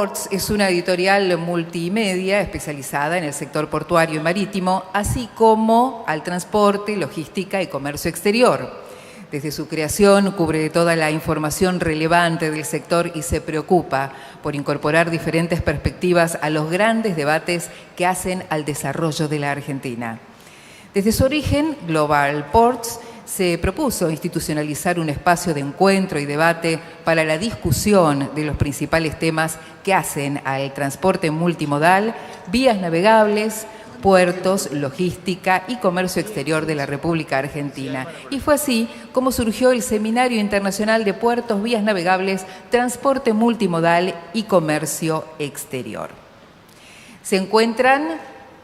Ports es una editorial multimedia especializada en el sector portuario y marítimo, así como al transporte, logística y comercio exterior. Desde su creación cubre toda la información relevante del sector y se preocupa por incorporar diferentes perspectivas a los grandes debates que hacen al desarrollo de la Argentina. Desde su origen, Global Ports se propuso institucionalizar un espacio de encuentro y debate para la discusión de los principales temas que hacen al transporte multimodal, vías navegables, puertos, logística y comercio exterior de la República Argentina. Y fue así como surgió el Seminario Internacional de Puertos, Vías Navegables, Transporte Multimodal y Comercio Exterior. Se encuentran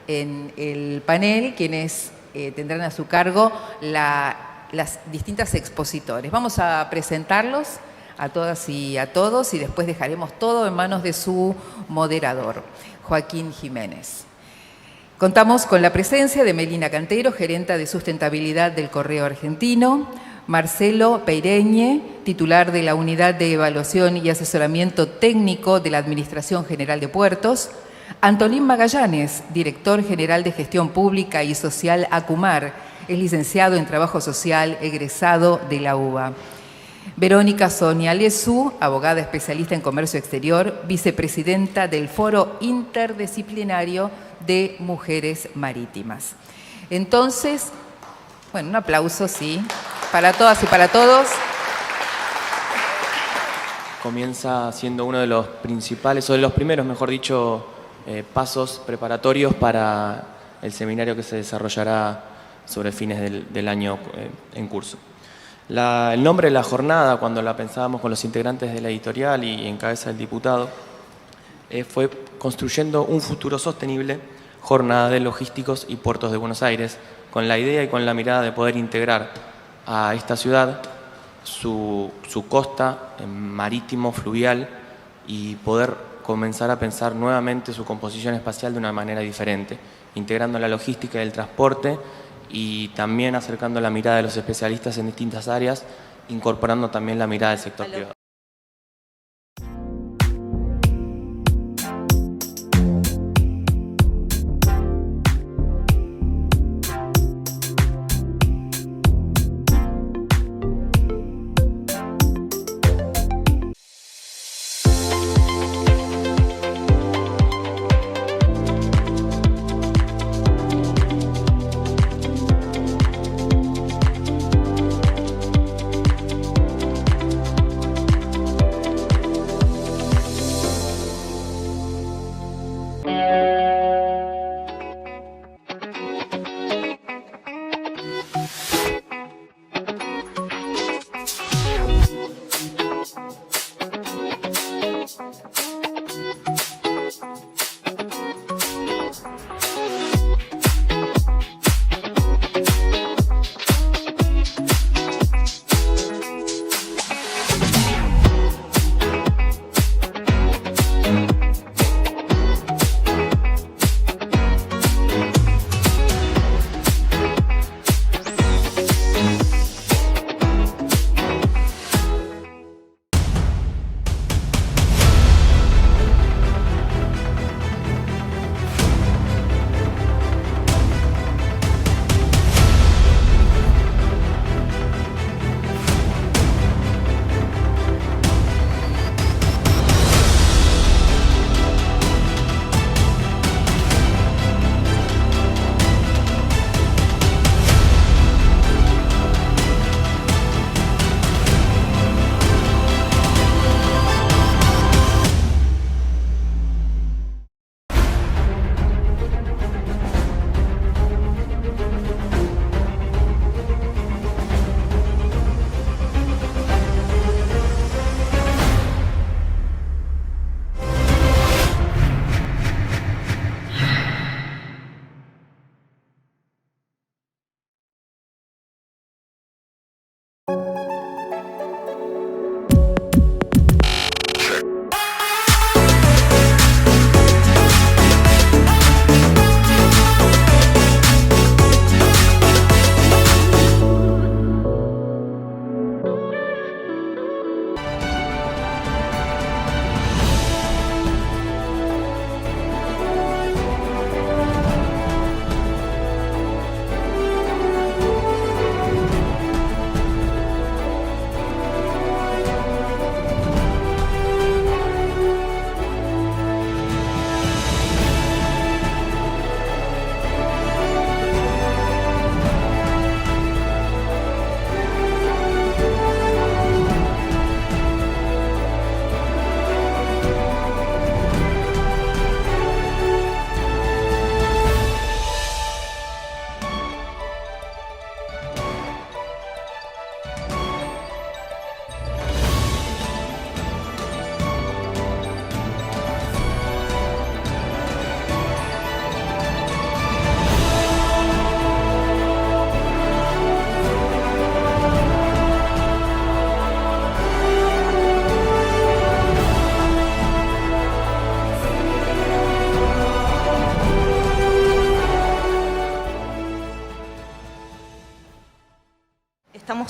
en el panel quienes tendrán a su cargo las distintas expositores. Vamos a presentarlos a todas y a todos y después dejaremos todo en manos de su moderador, Joaquín Jiménez. Contamos con la presencia de Melina Cantero, gerenta de sustentabilidad del Correo Argentino, Marcelo Peireñe, titular de la Unidad de Evaluación y Asesoramiento Técnico de la Administración General de Puertos, Antolín Magallanes, director general de Gestión Pública y Social ACUMAR, es licenciado en Trabajo Social, egresado de la UBA. Verónica Sonia Lesú, abogada especialista en Comercio Exterior, vicepresidenta del Foro Interdisciplinario de Mujeres Marítimas. Entonces, bueno, un aplauso, sí, para todas y para todos. Comienza siendo uno de los principales, o de los primeros, mejor dicho, pasos preparatorios para el seminario que se desarrollará sobre fines del año en curso. El nombre de la jornada, cuando la pensábamos con los integrantes de la editorial y en cabeza del diputado, fue Construyendo un futuro sostenible, jornada de logísticos y puertos de Buenos Aires, con la idea y con la mirada de poder integrar a esta ciudad su costa marítimo, fluvial, y poder comenzar a pensar nuevamente su composición espacial de una manera diferente, integrando la logística y el transporte y también acercando la mirada de los especialistas en distintas áreas, incorporando también la mirada del sector privado.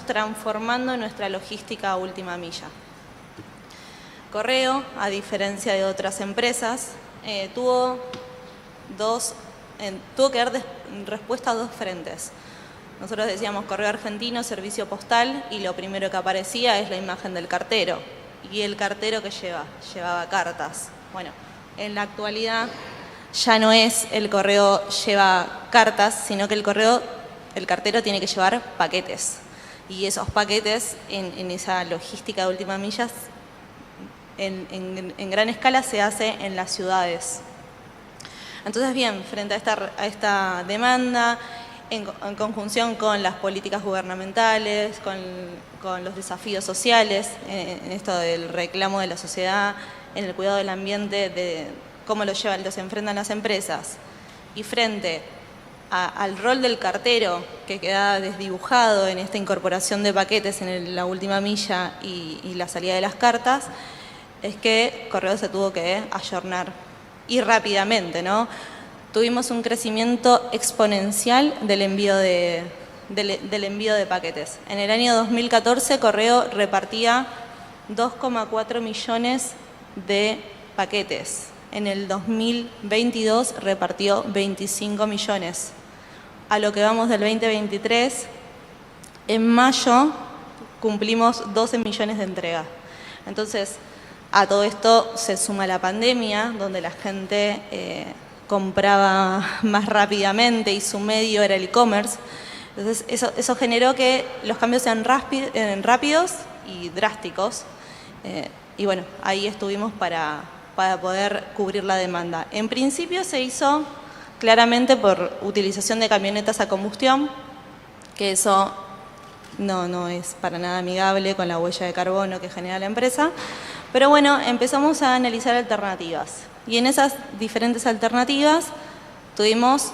transformando nuestra logística a última milla. Correo, a diferencia de otras empresas, tuvo que dar respuesta a dos frentes. Nosotros decíamos Correo Argentino, servicio postal, y lo primero que aparecía es la imagen del cartero. ¿Y el cartero que llevaba cartas? Bueno, en la actualidad ya no es el correo lleva cartas, sino que el cartero tiene que llevar paquetes. Y esos paquetes en esa logística de última milla en gran escala se hace en las ciudades. Entonces, bien, frente a esta demanda, en conjunción con las políticas gubernamentales, con los desafíos sociales, en esto del reclamo de la sociedad, en el cuidado del ambiente, de cómo los enfrentan las empresas, y frente al rol del cartero, que queda desdibujado en esta incorporación de paquetes en la última milla y la salida de las cartas, es que Correo se tuvo que ayornar, y rápidamente, ¿no? Tuvimos un crecimiento exponencial del envío de paquetes. En el año 2014, Correo repartía 2,4 millones de paquetes. En el 2022 repartió 25 millones. A lo que vamos del 2023, en mayo cumplimos 12 millones de entregas. Entonces, a todo esto se suma la pandemia, donde la gente compraba más rápidamente y su medio era el e-commerce. Entonces eso generó que los cambios sean rápidos y drásticos. Y bueno, ahí estuvimos para poder cubrir la demanda. En principio se hizo claramente por utilización de camionetas a combustión, que eso no es para nada amigable con la huella de carbono que genera la empresa. Pero bueno, empezamos a analizar alternativas. Y en esas diferentes alternativas tuvimos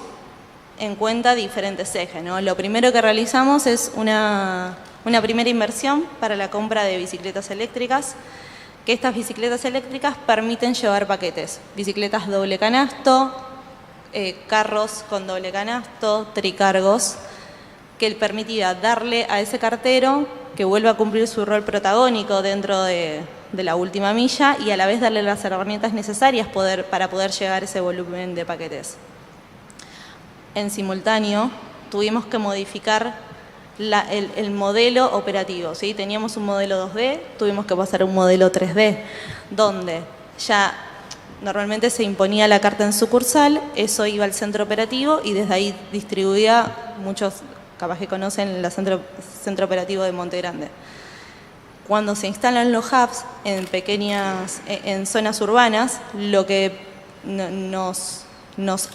en cuenta diferentes ejes, ¿no? Lo primero que realizamos es una primera inversión para la compra de bicicletas eléctricas, que estas bicicletas eléctricas permiten llevar paquetes. Bicicletas doble canasto, carros con doble canasto, tricargos, que permitía darle a ese cartero que vuelva a cumplir su rol protagónico dentro de la última milla y a la vez darle las herramientas necesarias para poder llegar a ese volumen de paquetes. En simultáneo, tuvimos que modificar el modelo operativo, ¿sí? Teníamos un modelo 2D, tuvimos que pasar a un modelo 3D, donde ya normalmente se imponía la carta en sucursal, eso iba al centro operativo y desde ahí distribuía, muchos capaz que conocen el centro operativo de Monte Grande. Cuando se instalan los hubs en zonas urbanas, lo que nos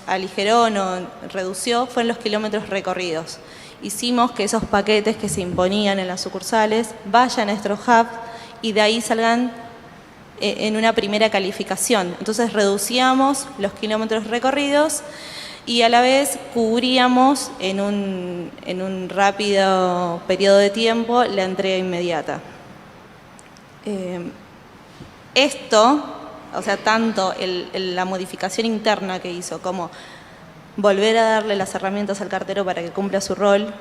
aligeró, nos redució, fueron los kilómetros recorridos. Hicimos que esos paquetes que se imponían en las sucursales vayan a nuestros hubs y de ahí salgan en una primera calificación. Entonces reducíamos los kilómetros recorridos y a la vez cubríamos en un rápido periodo de tiempo la entrega inmediata. Esto, o sea, tanto la modificación interna que hizo como volver a darle las herramientas al cartero para que cumpla su rol,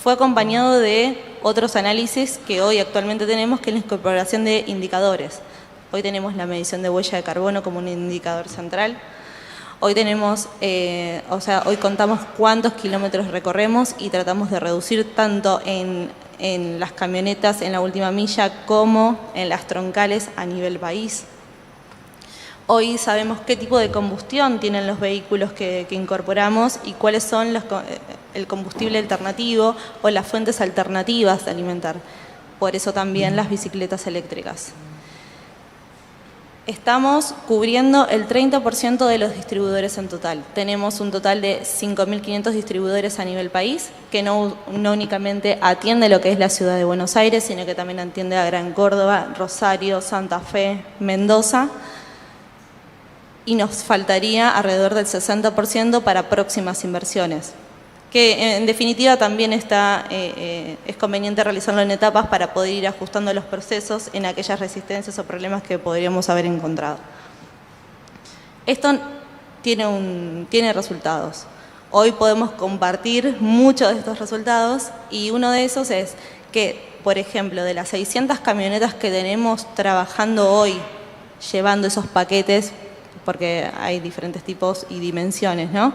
fue acompañado de otros análisis que hoy actualmente tenemos, que es la incorporación de indicadores. Hoy tenemos la medición de huella de carbono como un indicador central. Hoy tenemos, hoy contamos cuántos kilómetros recorremos y tratamos de reducir tanto en las camionetas en la última milla como en las troncales a nivel país. Hoy sabemos qué tipo de combustión tienen los vehículos que incorporamos y cuáles son el combustible alternativo o las fuentes alternativas de alimentar. Por eso también las bicicletas eléctricas. Estamos cubriendo el 30% de los distribuidores en total. Tenemos un total de 5.500 distribuidores a nivel país, que no únicamente atiende lo que es la ciudad de Buenos Aires, sino que también atiende a Gran Córdoba, Rosario, Santa Fe, Mendoza. Y nos faltaría alrededor del 60% para próximas inversiones, que en definitiva también es conveniente realizarlo en etapas para poder ir ajustando los procesos en aquellas resistencias o problemas que podríamos haber encontrado. Esto tiene resultados. Hoy podemos compartir muchos de estos resultados y uno de esos es que por ejemplo, de las 600 camionetas que tenemos trabajando hoy, llevando esos paquetes, porque hay diferentes tipos y dimensiones, ¿no?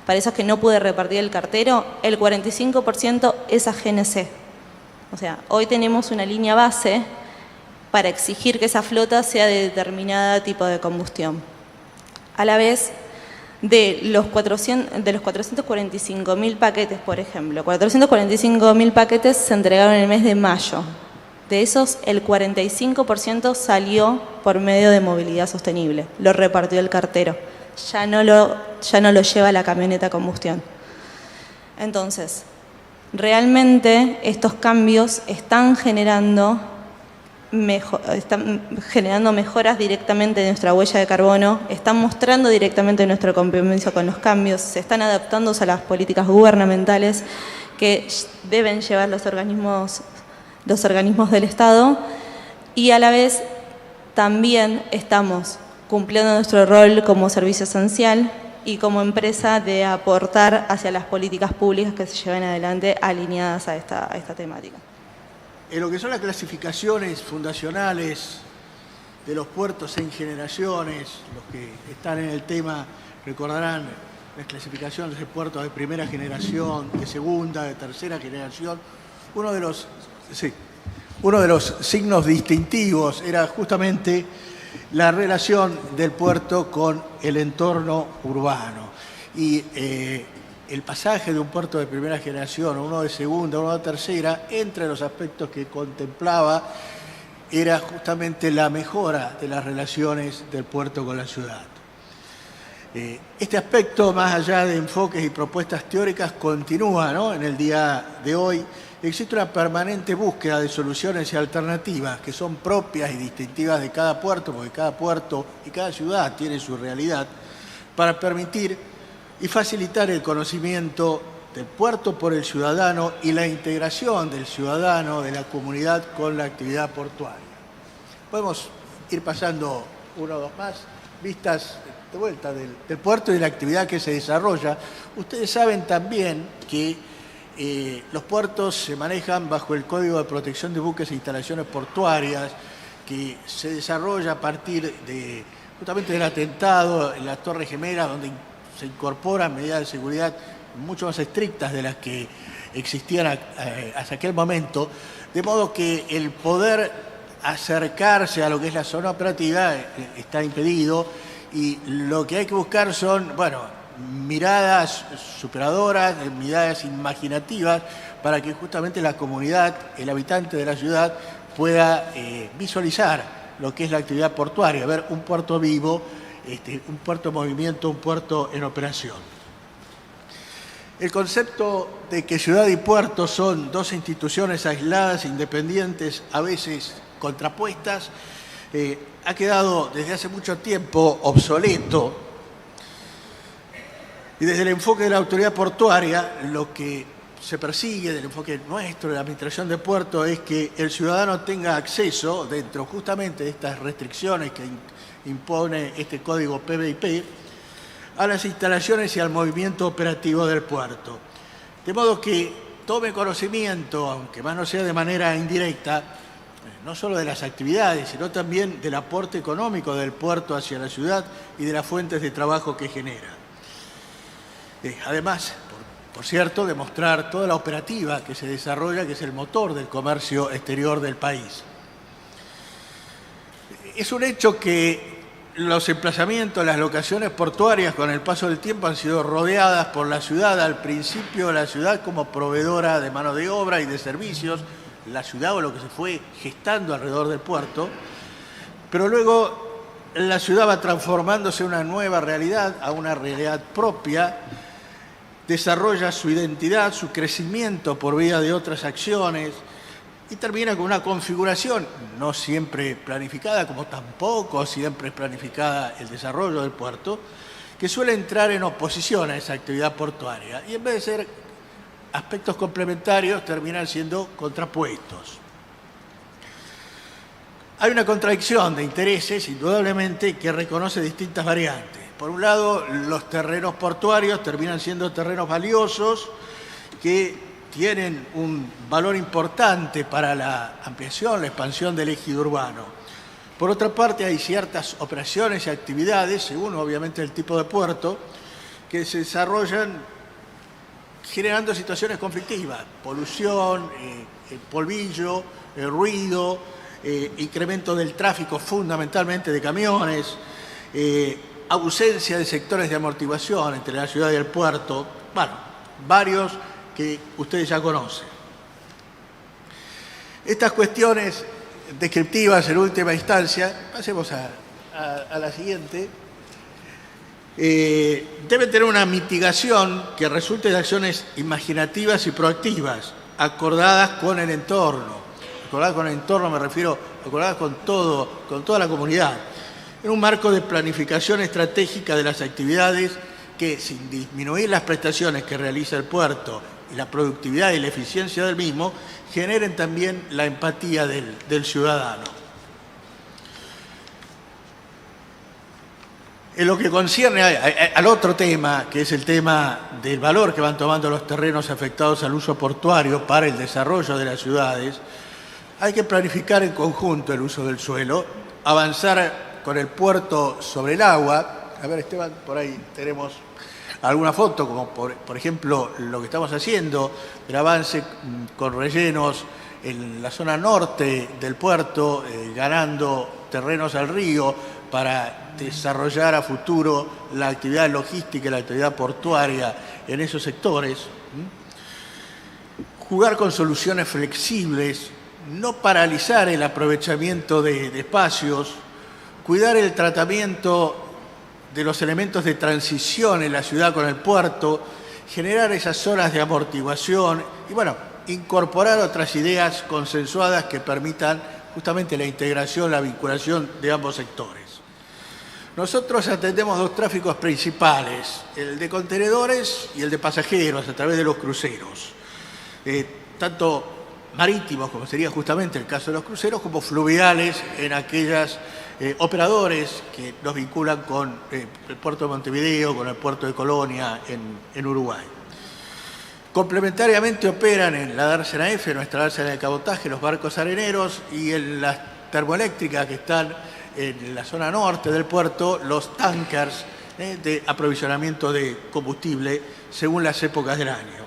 Para esos que no pude repartir el cartero, el 45% es a GNC. O sea, hoy tenemos una línea base para exigir que esa flota sea de determinado tipo de combustión. A la vez, de los 445.000 paquetes, por ejemplo, 445.000 paquetes se entregaron en el mes de mayo. De esos, el 45% salió por medio de movilidad sostenible, lo repartió el cartero. Ya no lo lleva la camioneta a combustión. Entonces, realmente estos cambios están generando mejoras directamente de nuestra huella de carbono, están mostrando directamente nuestro compromiso con los cambios, se están adaptando a las políticas gubernamentales que deben llevar los organismos del Estado, y a la vez también estamos cumpliendo nuestro rol como servicio esencial y como empresa de aportar hacia las políticas públicas que se lleven adelante alineadas a esta temática. En lo que son las clasificaciones fundacionales de los puertos en generaciones, los que están en el tema recordarán las clasificaciones de puertos de primera generación, de segunda, de tercera generación. Uno de los signos distintivos era justamente la relación del puerto con el entorno urbano. Y el pasaje de un puerto de primera generación a uno de segunda, uno de tercera, entre los aspectos que contemplaba era justamente la mejora de las relaciones del puerto con la ciudad. Este aspecto, más allá de enfoques y propuestas teóricas, continúa, ¿no? En el día de hoy. Existe una permanente búsqueda de soluciones y alternativas que son propias y distintivas de cada puerto, porque cada puerto y cada ciudad tiene su realidad, para permitir y facilitar el conocimiento del puerto por el ciudadano y la integración del ciudadano, de la comunidad, con la actividad portuaria. Podemos ir pasando uno o dos más, vistas de vuelta del puerto y de la actividad que se desarrolla. Ustedes saben también que los puertos se manejan bajo el Código de Protección de Buques e Instalaciones Portuarias, que se desarrolla a partir justamente del atentado en la Torre Gemela, donde se incorporan medidas de seguridad mucho más estrictas de las que existían hasta aquel momento, de modo que el poder acercarse a lo que es la zona operativa está impedido, y lo que hay que buscar son, miradas superadoras, miradas imaginativas, para que justamente la comunidad, el habitante de la ciudad, pueda visualizar lo que es la actividad portuaria, ver un puerto vivo, un puerto en movimiento, un puerto en operación. El concepto de que ciudad y puerto son dos instituciones aisladas, independientes, a veces contrapuestas, ha quedado desde hace mucho tiempo obsoleto. Y desde el enfoque de la autoridad portuaria, lo que se persigue, del enfoque nuestro de la administración de puertos, es que el ciudadano tenga acceso, dentro justamente de estas restricciones que impone este código PBIP, a las instalaciones y al movimiento operativo del puerto. De modo que tome conocimiento, aunque más no sea de manera indirecta, no solo de las actividades, sino también del aporte económico del puerto hacia la ciudad y de las fuentes de trabajo que genera. Además, por cierto, demostrar toda la operativa que se desarrolla, que es el motor del comercio exterior del país. Es un hecho que los emplazamientos, las locaciones portuarias, con el paso del tiempo han sido rodeadas por la ciudad. Al principio, la ciudad como proveedora de mano de obra y de servicios, la ciudad o lo que se fue gestando alrededor del puerto, pero luego la ciudad va transformándose en una nueva realidad, a una realidad propia, desarrolla su identidad, su crecimiento por vía de otras acciones y termina con una configuración no siempre planificada, como tampoco siempre es planificada el desarrollo del puerto, que suele entrar en oposición a esa actividad portuaria y en vez de ser aspectos complementarios terminan siendo contrapuestos. Hay una contradicción de intereses, indudablemente, que reconoce distintas variantes. Por un lado, los terrenos portuarios terminan siendo terrenos valiosos que tienen un valor importante para la ampliación, la expansión del ejido urbano. Por otra parte, hay ciertas operaciones y actividades, según obviamente el tipo de puerto, que se desarrollan generando situaciones conflictivas, polución, polvillo, ruido, incremento del tráfico fundamentalmente de camiones, ausencia de sectores de amortiguación entre la ciudad y el puerto, bueno, varios que ustedes ya conocen. Estas cuestiones descriptivas en última instancia, pasemos a la siguiente, deben tener una mitigación que resulte de acciones imaginativas y proactivas, acordadas con el entorno. Acordadas con el entorno me refiero, acordadas con toda la comunidad, en un marco de planificación estratégica de las actividades que, sin disminuir las prestaciones que realiza el puerto y la productividad y la eficiencia del mismo, generen también la empatía del ciudadano. En lo que concierne al otro tema, que es el tema del valor que van tomando los terrenos afectados al uso portuario para el desarrollo de las ciudades, hay que planificar en conjunto el uso del suelo, avanzar con el puerto sobre el agua. A ver, Esteban, por ahí tenemos alguna foto, como por ejemplo lo que estamos haciendo, el avance con rellenos en la zona norte del puerto, ganando terrenos al río para desarrollar a futuro la actividad logística y la actividad portuaria en esos sectores. Jugar con soluciones flexibles, no paralizar el aprovechamiento de espacios, cuidar el tratamiento de los elementos de transición en la ciudad con el puerto, generar esas zonas de amortiguación y, bueno, incorporar otras ideas consensuadas que permitan justamente la integración, la vinculación de ambos sectores. Nosotros atendemos dos tráficos principales, el de contenedores y el de pasajeros a través de los cruceros, tanto marítimos, como sería justamente el caso de los cruceros, como fluviales en aquellos operadores que nos vinculan con el puerto de Montevideo, con el puerto de Colonia en Uruguay. Complementariamente operan en la dársena F, nuestra dársena de cabotaje, los barcos areneros, y en las termoeléctricas que están en la zona norte del puerto, los tankers de aprovisionamiento de combustible según las épocas del año.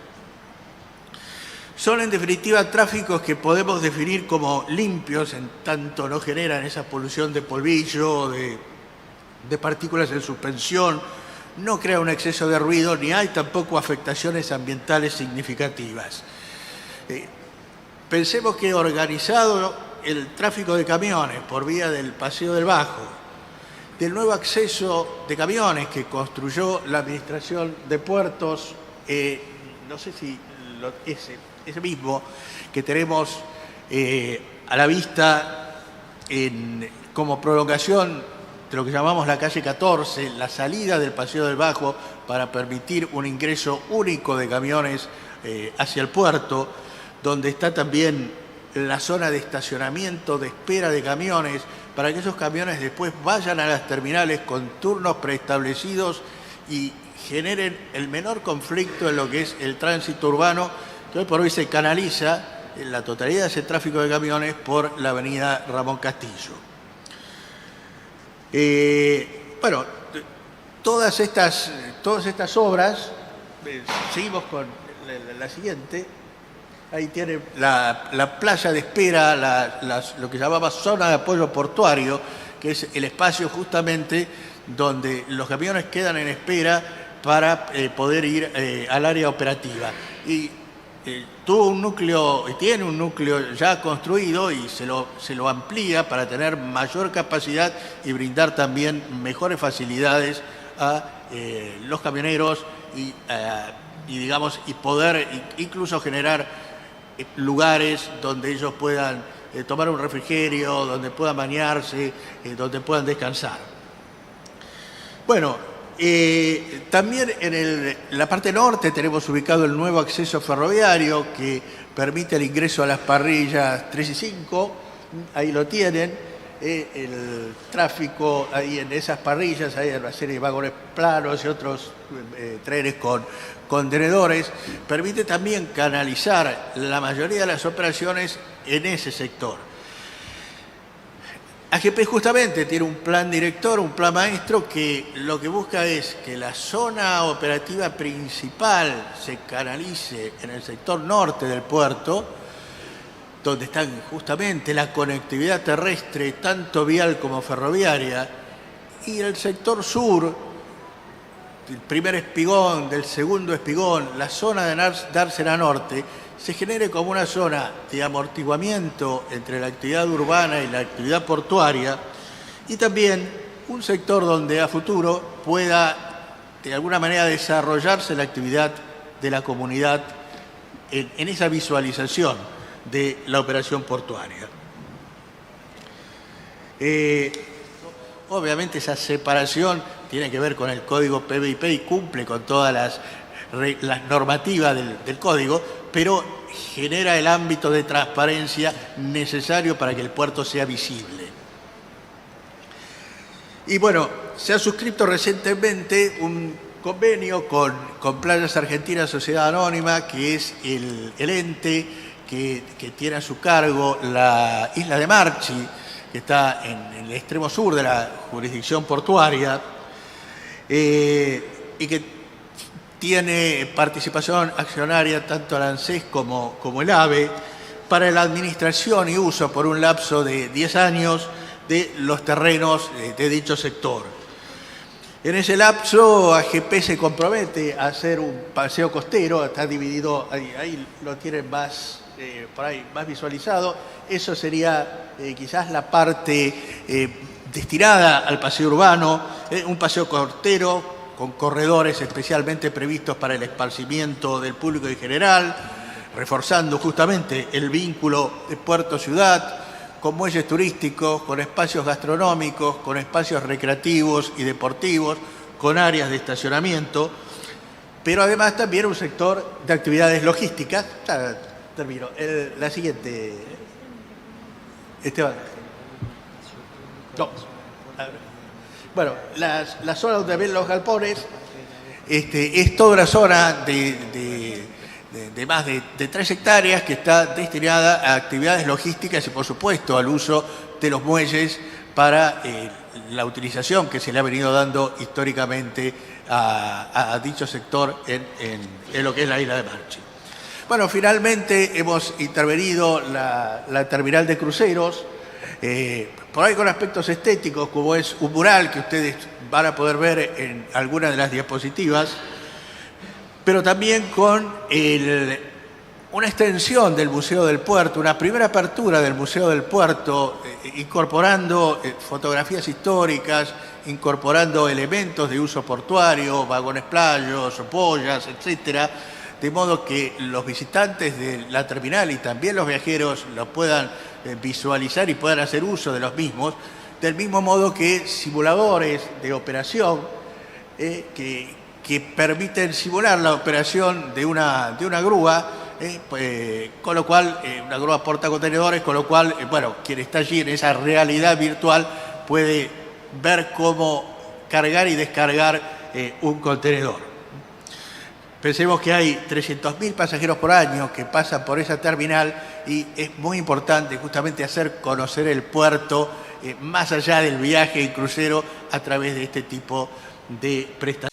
Son en definitiva tráficos que podemos definir como limpios, en tanto no generan esa polución de polvillo, de partículas en suspensión, no crea un exceso de ruido, ni hay tampoco afectaciones ambientales significativas. Pensemos que organizado el tráfico de camiones por vía del Paseo del Bajo, del nuevo acceso de camiones que construyó la Administración de Puertos, no sé si ese mismo que tenemos a la vista como prolongación de lo que llamamos la calle 14, la salida del Paseo del Bajo para permitir un ingreso único de camiones hacia el puerto, donde está también la zona de estacionamiento, de espera de camiones, para que esos camiones después vayan a las terminales con turnos preestablecidos y generen el menor conflicto en lo que es el tránsito urbano, que hoy por hoy se canaliza en la totalidad de ese tráfico de camiones por la avenida Ramón Castillo. Bueno, todas estas obras, seguimos con la siguiente. Ahí tiene la playa de espera, lo que llamaba zona de apoyo portuario, que es el espacio justamente donde los camiones quedan en espera para poder ir al área operativa. Y tiene un núcleo ya construido y se lo amplía para tener mayor capacidad y brindar también mejores facilidades a los camioneros y poder incluso generar lugares donde ellos puedan tomar un refrigerio, donde puedan bañarse, donde puedan descansar. Bueno, también en la parte norte tenemos ubicado el nuevo acceso ferroviario que permite el ingreso a las parrillas 3 y 5, ahí lo tienen, el tráfico ahí en esas parrillas, hay una serie de vagones planos y otros trenes con contenedores, permite también canalizar la mayoría de las operaciones en ese sector. AGP justamente tiene un plan director, un plan maestro, que lo que busca es que la zona operativa principal se canalice en el sector norte del puerto, donde está justamente la conectividad terrestre, tanto vial como ferroviaria, y el sector sur, el primer espigón, del segundo espigón, la zona de Dársena Norte, se genere como una zona de amortiguamiento entre la actividad urbana y la actividad portuaria, y también un sector donde a futuro pueda de alguna manera desarrollarse la actividad de la comunidad en esa visualización de la operación portuaria. Obviamente esa separación tiene que ver con el código PBIP y cumple con todas las normativas del código, pero genera el ámbito de transparencia necesario para que el puerto sea visible. Y bueno, se ha suscrito recientemente un convenio con Playas Argentinas Sociedad Anónima, que es el ente que tiene a su cargo la isla de Marchi, que está en el extremo sur de la jurisdicción portuaria, y que tiene participación accionaria tanto el ANSES como el AVE para la administración y uso por un lapso de 10 años de los terrenos de dicho sector. En ese lapso, AGP se compromete a hacer un paseo costero, está dividido, ahí lo tienen más, por ahí más visualizado. Eso sería quizás la parte destinada al paseo urbano, un paseo costero con corredores especialmente previstos para el esparcimiento del público en general, reforzando justamente el vínculo de puerto-ciudad, con muelles turísticos, con espacios gastronómicos, con espacios recreativos y deportivos, con áreas de estacionamiento, pero además también un sector de actividades logísticas. Ya termino. La siguiente. Esteban. No. Bueno, la zona donde ven los galpones es toda una zona de más de 3 hectáreas que está destinada a actividades logísticas y, por supuesto, al uso de los muelles para la utilización que se le ha venido dando históricamente a dicho sector en lo que es la isla de Marchi. Bueno, finalmente hemos intervenido la terminal de cruceros, por ahí con aspectos estéticos, como es un mural que ustedes van a poder ver en algunas de las diapositivas, pero también con una extensión del Museo del Puerto, una primera apertura del Museo del Puerto, incorporando fotografías históricas, incorporando elementos de uso portuario, vagones playos, boyas, etcétera, de modo que los visitantes de la terminal y también los viajeros los puedan visualizar y puedan hacer uso de los mismos, del mismo modo que simuladores de operación que permiten simular la operación de una grúa, con lo cual, una grúa portacontenedores, con lo cual, bueno, quien está allí en esa realidad virtual puede ver cómo cargar y descargar un contenedor. Pensemos que hay 300.000 pasajeros por año que pasan por esa terminal y es muy importante justamente hacer conocer el puerto más allá del viaje en crucero a través de este tipo de prestaciones.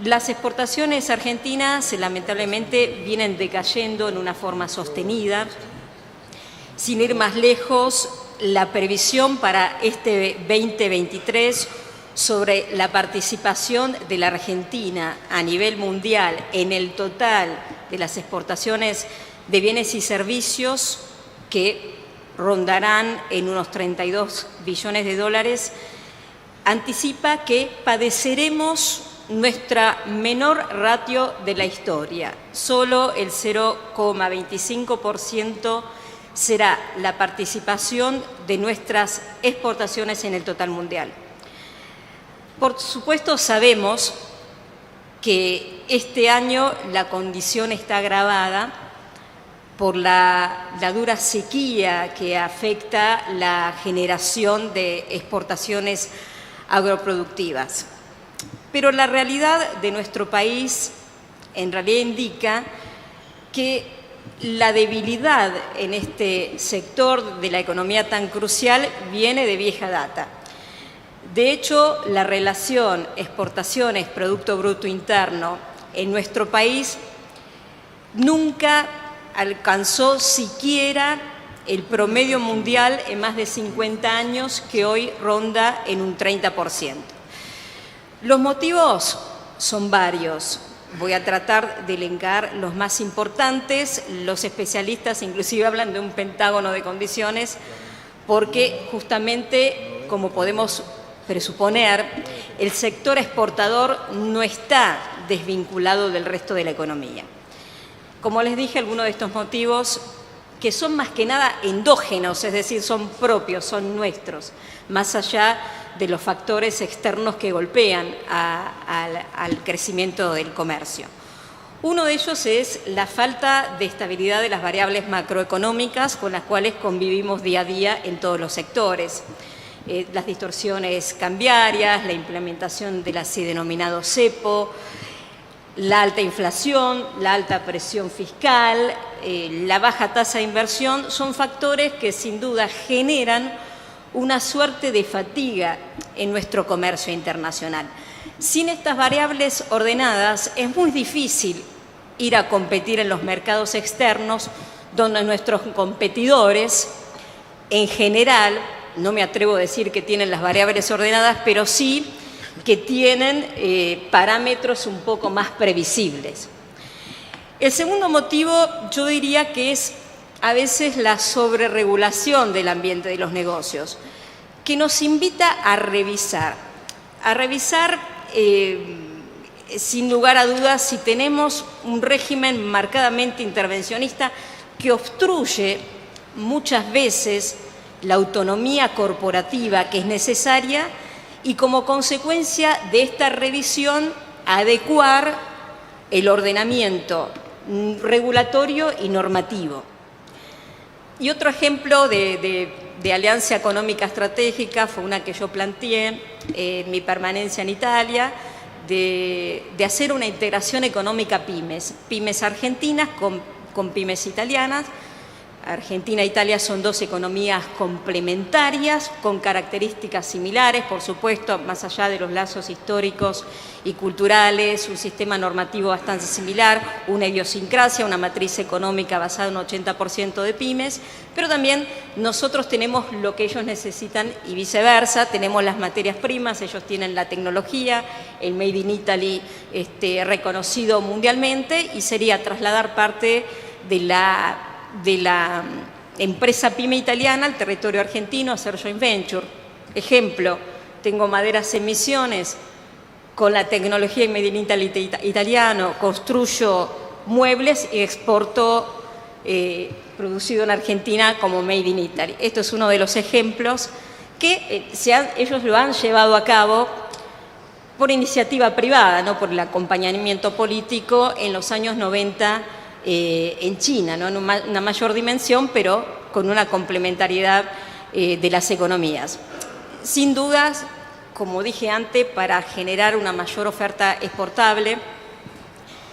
Las exportaciones argentinas lamentablemente vienen decayendo en una forma sostenida. Sin ir más lejos, la previsión para este 2023 sobre la participación de la Argentina a nivel mundial en el total de las exportaciones de bienes y servicios, que rondarán en unos 32 billones de dólares, anticipa que padeceremos nuestra menor ratio de la historia. Solo el 0,25% será la participación de nuestras exportaciones en el total mundial. Por supuesto, sabemos que este año la condición está agravada por la dura sequía que afecta la generación de exportaciones agroproductivas. Pero la realidad de nuestro país en realidad indica que la debilidad en este sector de la economía tan crucial viene de vieja data. De hecho, la relación exportaciones-Producto Bruto Interno en nuestro país nunca alcanzó siquiera el promedio mundial en más de 50 años, que hoy ronda en un 30%. Los motivos son varios. Voy a tratar de elencar los más importantes. Los especialistas inclusive hablan de un pentágono de condiciones, porque justamente, como podemos presuponer, el sector exportador no está desvinculado del resto de la economía. Como les dije, algunos de estos motivos, que son más que nada endógenos, es decir, son propios, son nuestros, más allá de los factores externos que golpean al crecimiento del comercio. Uno de ellos es la falta de estabilidad de las variables macroeconómicas con las cuales convivimos día a día en todos los sectores. Las distorsiones cambiarias, la implementación del así denominado cepo, la alta inflación, la alta presión fiscal, la baja tasa de inversión, son factores que sin duda generan una suerte de fatiga en nuestro comercio internacional. Sin estas variables ordenadas es muy difícil ir a competir en los mercados externos, donde nuestros competidores, en general, no me atrevo a decir que tienen las variables ordenadas, pero sí que tienen parámetros un poco más previsibles. El segundo motivo, yo diría que es a veces la sobreregulación del ambiente de los negocios, que nos invita a revisar sin lugar a dudas si tenemos un régimen marcadamente intervencionista que obstruye muchas veces la autonomía corporativa que es necesaria, y como consecuencia de esta revisión adecuar el ordenamiento regulatorio y normativo. Y otro ejemplo de alianza económica estratégica fue una que yo planteé en mi permanencia en Italia, de hacer una integración económica pymes argentinas con pymes italianas. Argentina e Italia son dos economías complementarias, con características similares, por supuesto, más allá de los lazos históricos y culturales, un sistema normativo bastante similar, una idiosincrasia, una matriz económica basada en un 80% de pymes, pero también nosotros tenemos lo que ellos necesitan y viceversa, tenemos las materias primas, ellos tienen la tecnología, el Made in Italy reconocido mundialmente, y sería trasladar parte de la empresa pyme italiana al territorio argentino, hacer joint venture. Ejemplo, tengo maderas en Misiones, con la tecnología Made in Italy italiano, construyo muebles y exporto producido en Argentina como Made in Italy. Esto es uno de los ejemplos que ellos lo han llevado a cabo por iniciativa privada, no por el acompañamiento político en los años 90 en China, ¿no? En una mayor dimensión, pero con una complementariedad de las economías. Sin dudas, como dije antes, para generar una mayor oferta exportable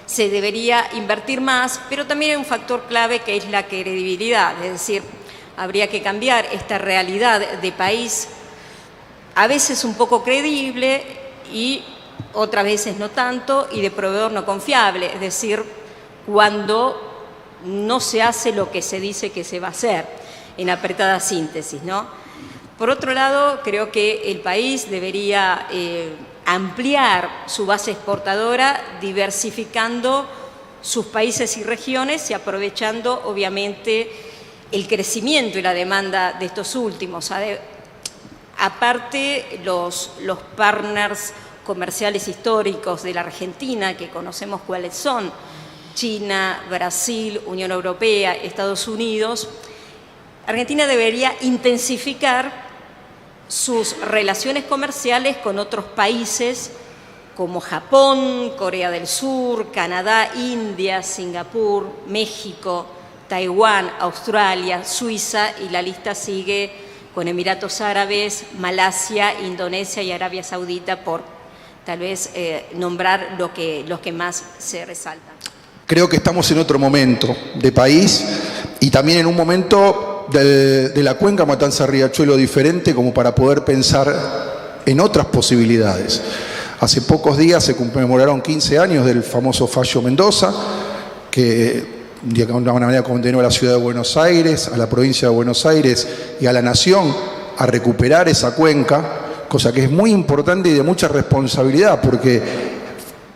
se debería invertir más, pero también hay un factor clave que es la credibilidad, es decir, habría que cambiar esta realidad de país, a veces un poco creíble y otras veces no tanto, y de proveedor no confiable, es decir, cuando no se hace lo que se dice que se va a hacer, en apretada síntesis, ¿no? Por otro lado, creo que el país debería ampliar su base exportadora, diversificando sus países y regiones y aprovechando, obviamente, el crecimiento y la demanda de estos últimos. Aparte, los partners comerciales históricos de la Argentina, que conocemos cuáles son, China, Brasil, Unión Europea, Estados Unidos, Argentina debería intensificar sus relaciones comerciales con otros países como Japón, Corea del Sur, Canadá, India, Singapur, México, Taiwán, Australia, Suiza, y la lista sigue con Emiratos Árabes, Malasia, Indonesia y Arabia Saudita, por tal vez nombrar los que más se resaltan. Creo que estamos en otro momento de país y también en un momento de la cuenca Matanza-Riachuelo diferente, como para poder pensar en otras posibilidades. Hace pocos días se conmemoraron 15 años del famoso fallo Mendoza, que de alguna manera condenó a la ciudad de Buenos Aires, a la provincia de Buenos Aires y a la nación a recuperar esa cuenca, cosa que es muy importante y de mucha responsabilidad, porque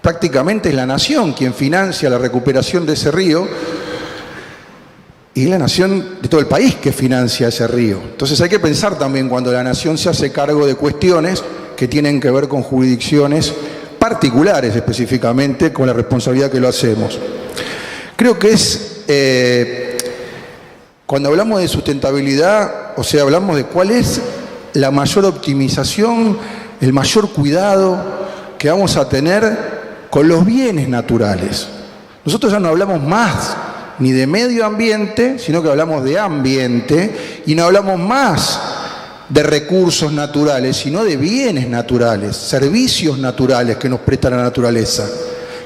prácticamente es la nación quien financia la recuperación de ese río, y es la nación de todo el país que financia ese río. Entonces hay que pensar también cuando la nación se hace cargo de cuestiones que tienen que ver con jurisdicciones particulares, específicamente con la responsabilidad que lo hacemos. Creo que es, cuando hablamos de sustentabilidad, o sea, hablamos de cuál es la mayor optimización, el mayor cuidado que vamos a tener con los bienes naturales. Nosotros ya no hablamos más ni de medio ambiente, sino que hablamos de ambiente, y no hablamos más de recursos naturales, sino de bienes naturales, servicios naturales que nos presta la naturaleza.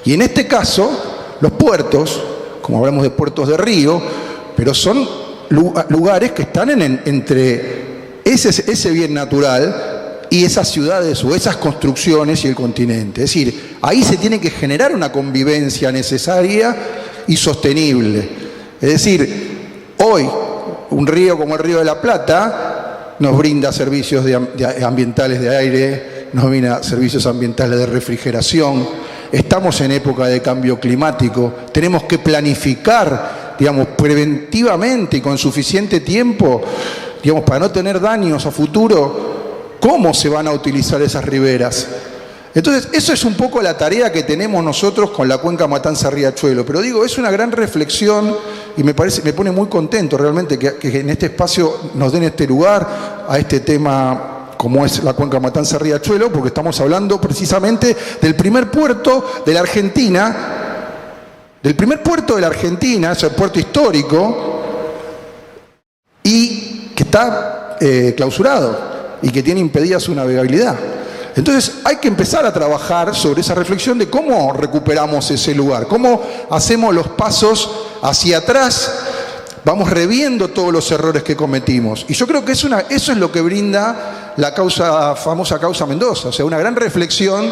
Y en este caso, los puertos, como hablamos de puertos de río, pero son lugares que están entre ese bien natural y esas ciudades o esas construcciones y el continente. Es decir, ahí se tiene que generar una convivencia necesaria y sostenible. Es decir, hoy un río como el Río de la Plata nos brinda servicios ambientales de aire, nos brinda servicios ambientales de refrigeración. Estamos en época de cambio climático, tenemos que planificar, digamos, preventivamente y con suficiente tiempo, digamos, para no tener daños a futuro, cómo se van a utilizar esas riberas. Entonces, eso es un poco la tarea que tenemos nosotros con la cuenca Matanza-Riachuelo. Pero digo, es una gran reflexión y me pone muy contento realmente que en este espacio nos den este lugar a este tema como es la cuenca Matanza-Riachuelo, porque estamos hablando precisamente del primer puerto de la Argentina, es el puerto histórico, y que está clausurado y que tiene impedida su navegabilidad. Entonces hay que empezar a trabajar sobre esa reflexión de cómo recuperamos ese lugar, cómo hacemos los pasos hacia atrás, vamos reviendo todos los errores que cometimos. Y yo creo que eso es lo que brinda la famosa causa Mendoza, o sea, una gran reflexión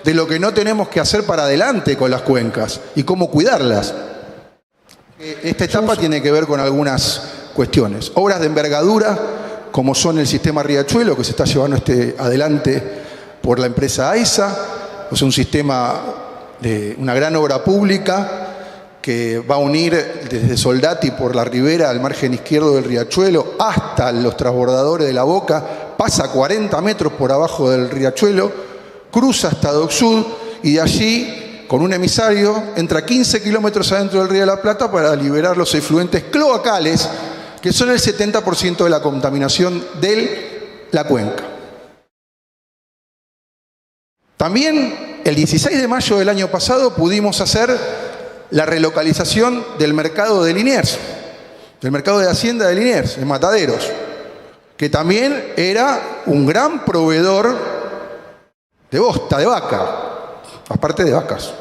de lo que no tenemos que hacer para adelante con las cuencas y cómo cuidarlas. Esta etapa tiene que ver con algunas cuestiones. Obras de envergadura, como son el sistema Riachuelo, que se está llevando adelante por la empresa AISA, o sea, un sistema de una gran obra pública que va a unir desde Soldati por la ribera al margen izquierdo del Riachuelo hasta los transbordadores de La Boca, pasa 40 metros por abajo del Riachuelo, cruza hasta Dock Sud y de allí, con un emisario, entra 15 kilómetros adentro del Río de la Plata para liberar los efluentes cloacales, que son el 70% de la contaminación de la cuenca. También, el 16 de mayo del año pasado, pudimos hacer la relocalización del mercado de Liniers, del mercado de Hacienda de Liniers, en Mataderos, que también era un gran proveedor de bosta, de vaca, aparte de vacas.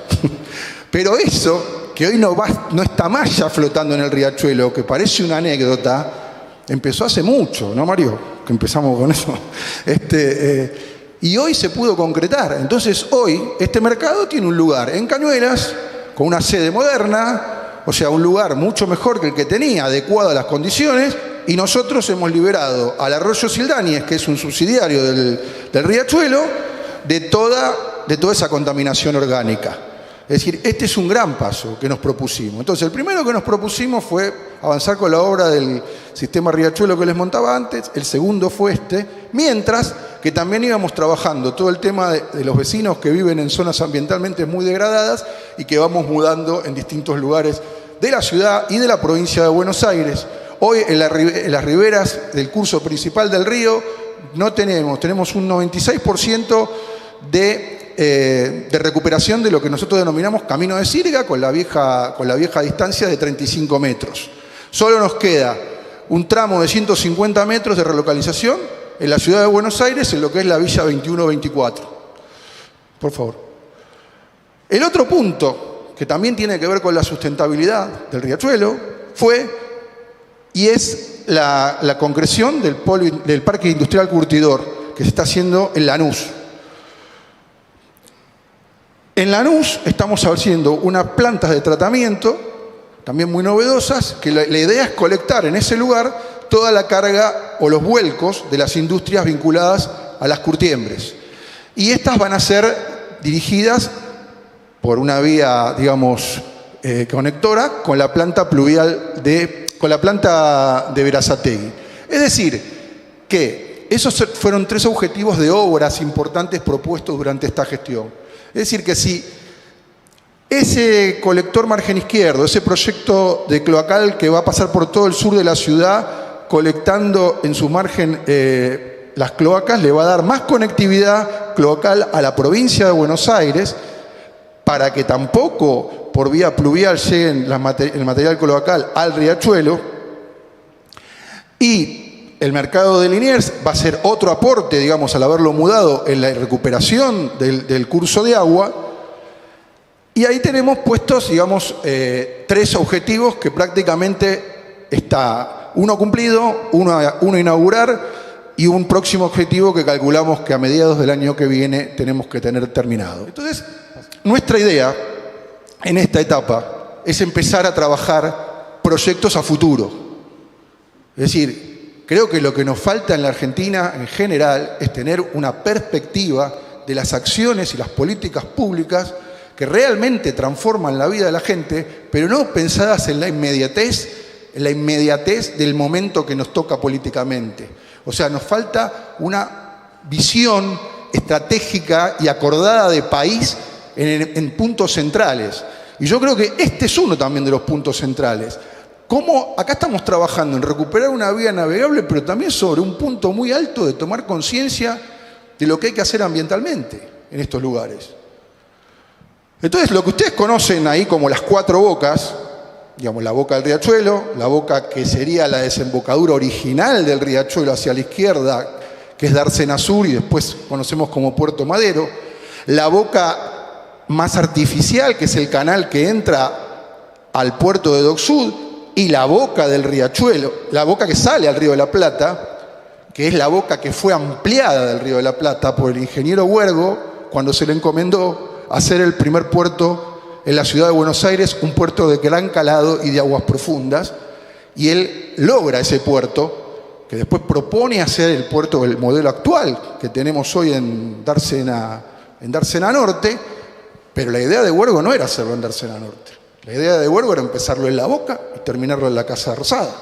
Pero eso, que hoy no está más ya flotando en el Riachuelo, que parece una anécdota, empezó hace mucho, ¿no, Mario? Que empezamos con eso. Y hoy se pudo concretar. Entonces hoy este mercado tiene un lugar en Cañuelas, con una sede moderna, o sea, un lugar mucho mejor que el que tenía, adecuado a las condiciones, y nosotros hemos liberado al Arroyo Sildáñez, que es un subsidiario del Riachuelo, de toda esa contaminación orgánica. Es decir, este es un gran paso que nos propusimos. Entonces, el primero que nos propusimos fue avanzar con la obra del sistema Riachuelo que les montaba antes. El segundo fue este, mientras que también íbamos trabajando todo el tema de los vecinos que viven en zonas ambientalmente muy degradadas y que vamos mudando en distintos lugares de la ciudad y de la provincia de Buenos Aires. Hoy en las riberas del curso principal del río tenemos un 96% de recuperación de lo que nosotros denominamos camino de sirga con la vieja distancia de 35 metros. Solo nos queda un tramo de 150 metros de relocalización en la ciudad de Buenos Aires, en lo que es la Villa 21-24. Por favor. El otro punto, que también tiene que ver con la sustentabilidad del Riachuelo, es la concreción del Parque Industrial Curtidor, que se está haciendo en Lanús. En Lanús estamos haciendo unas plantas de tratamiento, también muy novedosas, que la idea es colectar en ese lugar toda la carga o los vuelcos de las industrias vinculadas a las curtiembres. Y estas van a ser dirigidas por una vía, digamos, conectora con la planta pluvial con la planta de Berazategui. Es decir, que esos fueron 3 objetivos de obras importantes propuestos durante esta gestión. Es decir, que si ese colector margen izquierdo, ese proyecto de cloacal que va a pasar por todo el sur de la ciudad, colectando en su margen las cloacas, le va a dar más conectividad cloacal a la provincia de Buenos Aires, para que tampoco por vía pluvial lleguen el material cloacal al Riachuelo. Y el mercado de Liniers va a ser otro aporte, digamos, al haberlo mudado en la recuperación del curso de agua. Y ahí tenemos puestos, digamos, 3 objetivos que prácticamente está uno cumplido, uno inaugurar y un próximo objetivo que calculamos que a mediados del año que viene tenemos que tener terminado. Entonces, nuestra idea en esta etapa es empezar a trabajar proyectos a futuro. Es decir, creo que lo que nos falta en la Argentina en general es tener una perspectiva de las acciones y las políticas públicas que realmente transforman la vida de la gente, pero no pensadas en la inmediatez del momento que nos toca políticamente. O sea, nos falta una visión estratégica y acordada de país en puntos centrales. Y yo creo que este es uno también de los puntos centrales. Cómo acá estamos trabajando en recuperar una vía navegable, pero también sobre un punto muy alto de tomar conciencia de lo que hay que hacer ambientalmente en estos lugares. Entonces, lo que ustedes conocen ahí como las 4 bocas, digamos, la boca del Riachuelo, la boca que sería la desembocadura original del Riachuelo hacia la izquierda, que es Dársena Sur, y después conocemos como Puerto Madero, la boca más artificial, que es el canal que entra al puerto de Dock Sud, y la boca del Riachuelo, la boca que sale al Río de la Plata, que es la boca que fue ampliada del Río de la Plata por el ingeniero Huergo cuando se le encomendó hacer el primer puerto en la ciudad de Buenos Aires, un puerto de gran calado y de aguas profundas, y él logra ese puerto, que después propone hacer el puerto, el modelo actual que tenemos hoy en Dársena Norte, pero la idea de Huergo no era hacerlo en Dársena Norte. La idea de Huergo era empezarlo en La Boca y terminarlo en la Casa Rosada,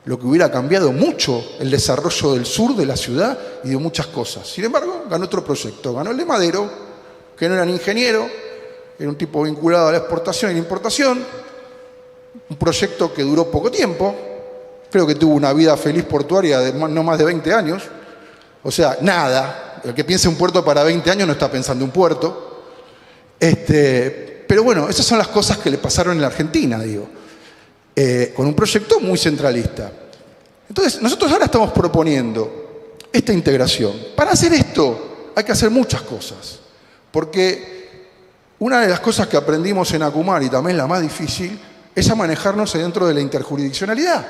lo que hubiera cambiado mucho el desarrollo del sur de la ciudad y de muchas cosas. Sin embargo, ganó otro proyecto, ganó el de Madero, que no era un ingeniero, era un tipo vinculado a la exportación y la importación, un proyecto que duró poco tiempo, creo que tuvo una vida feliz portuaria de no más de 20 años, o sea, nada, el que piense un puerto para 20 años no está pensando un puerto. Pero bueno, esas son las cosas que le pasaron en la Argentina, digo, con un proyecto muy centralista. Entonces, nosotros ahora estamos proponiendo esta integración. Para hacer esto hay que hacer muchas cosas, porque una de las cosas que aprendimos en Acumar, y también la más difícil, es a manejarnos dentro de la interjurisdiccionalidad.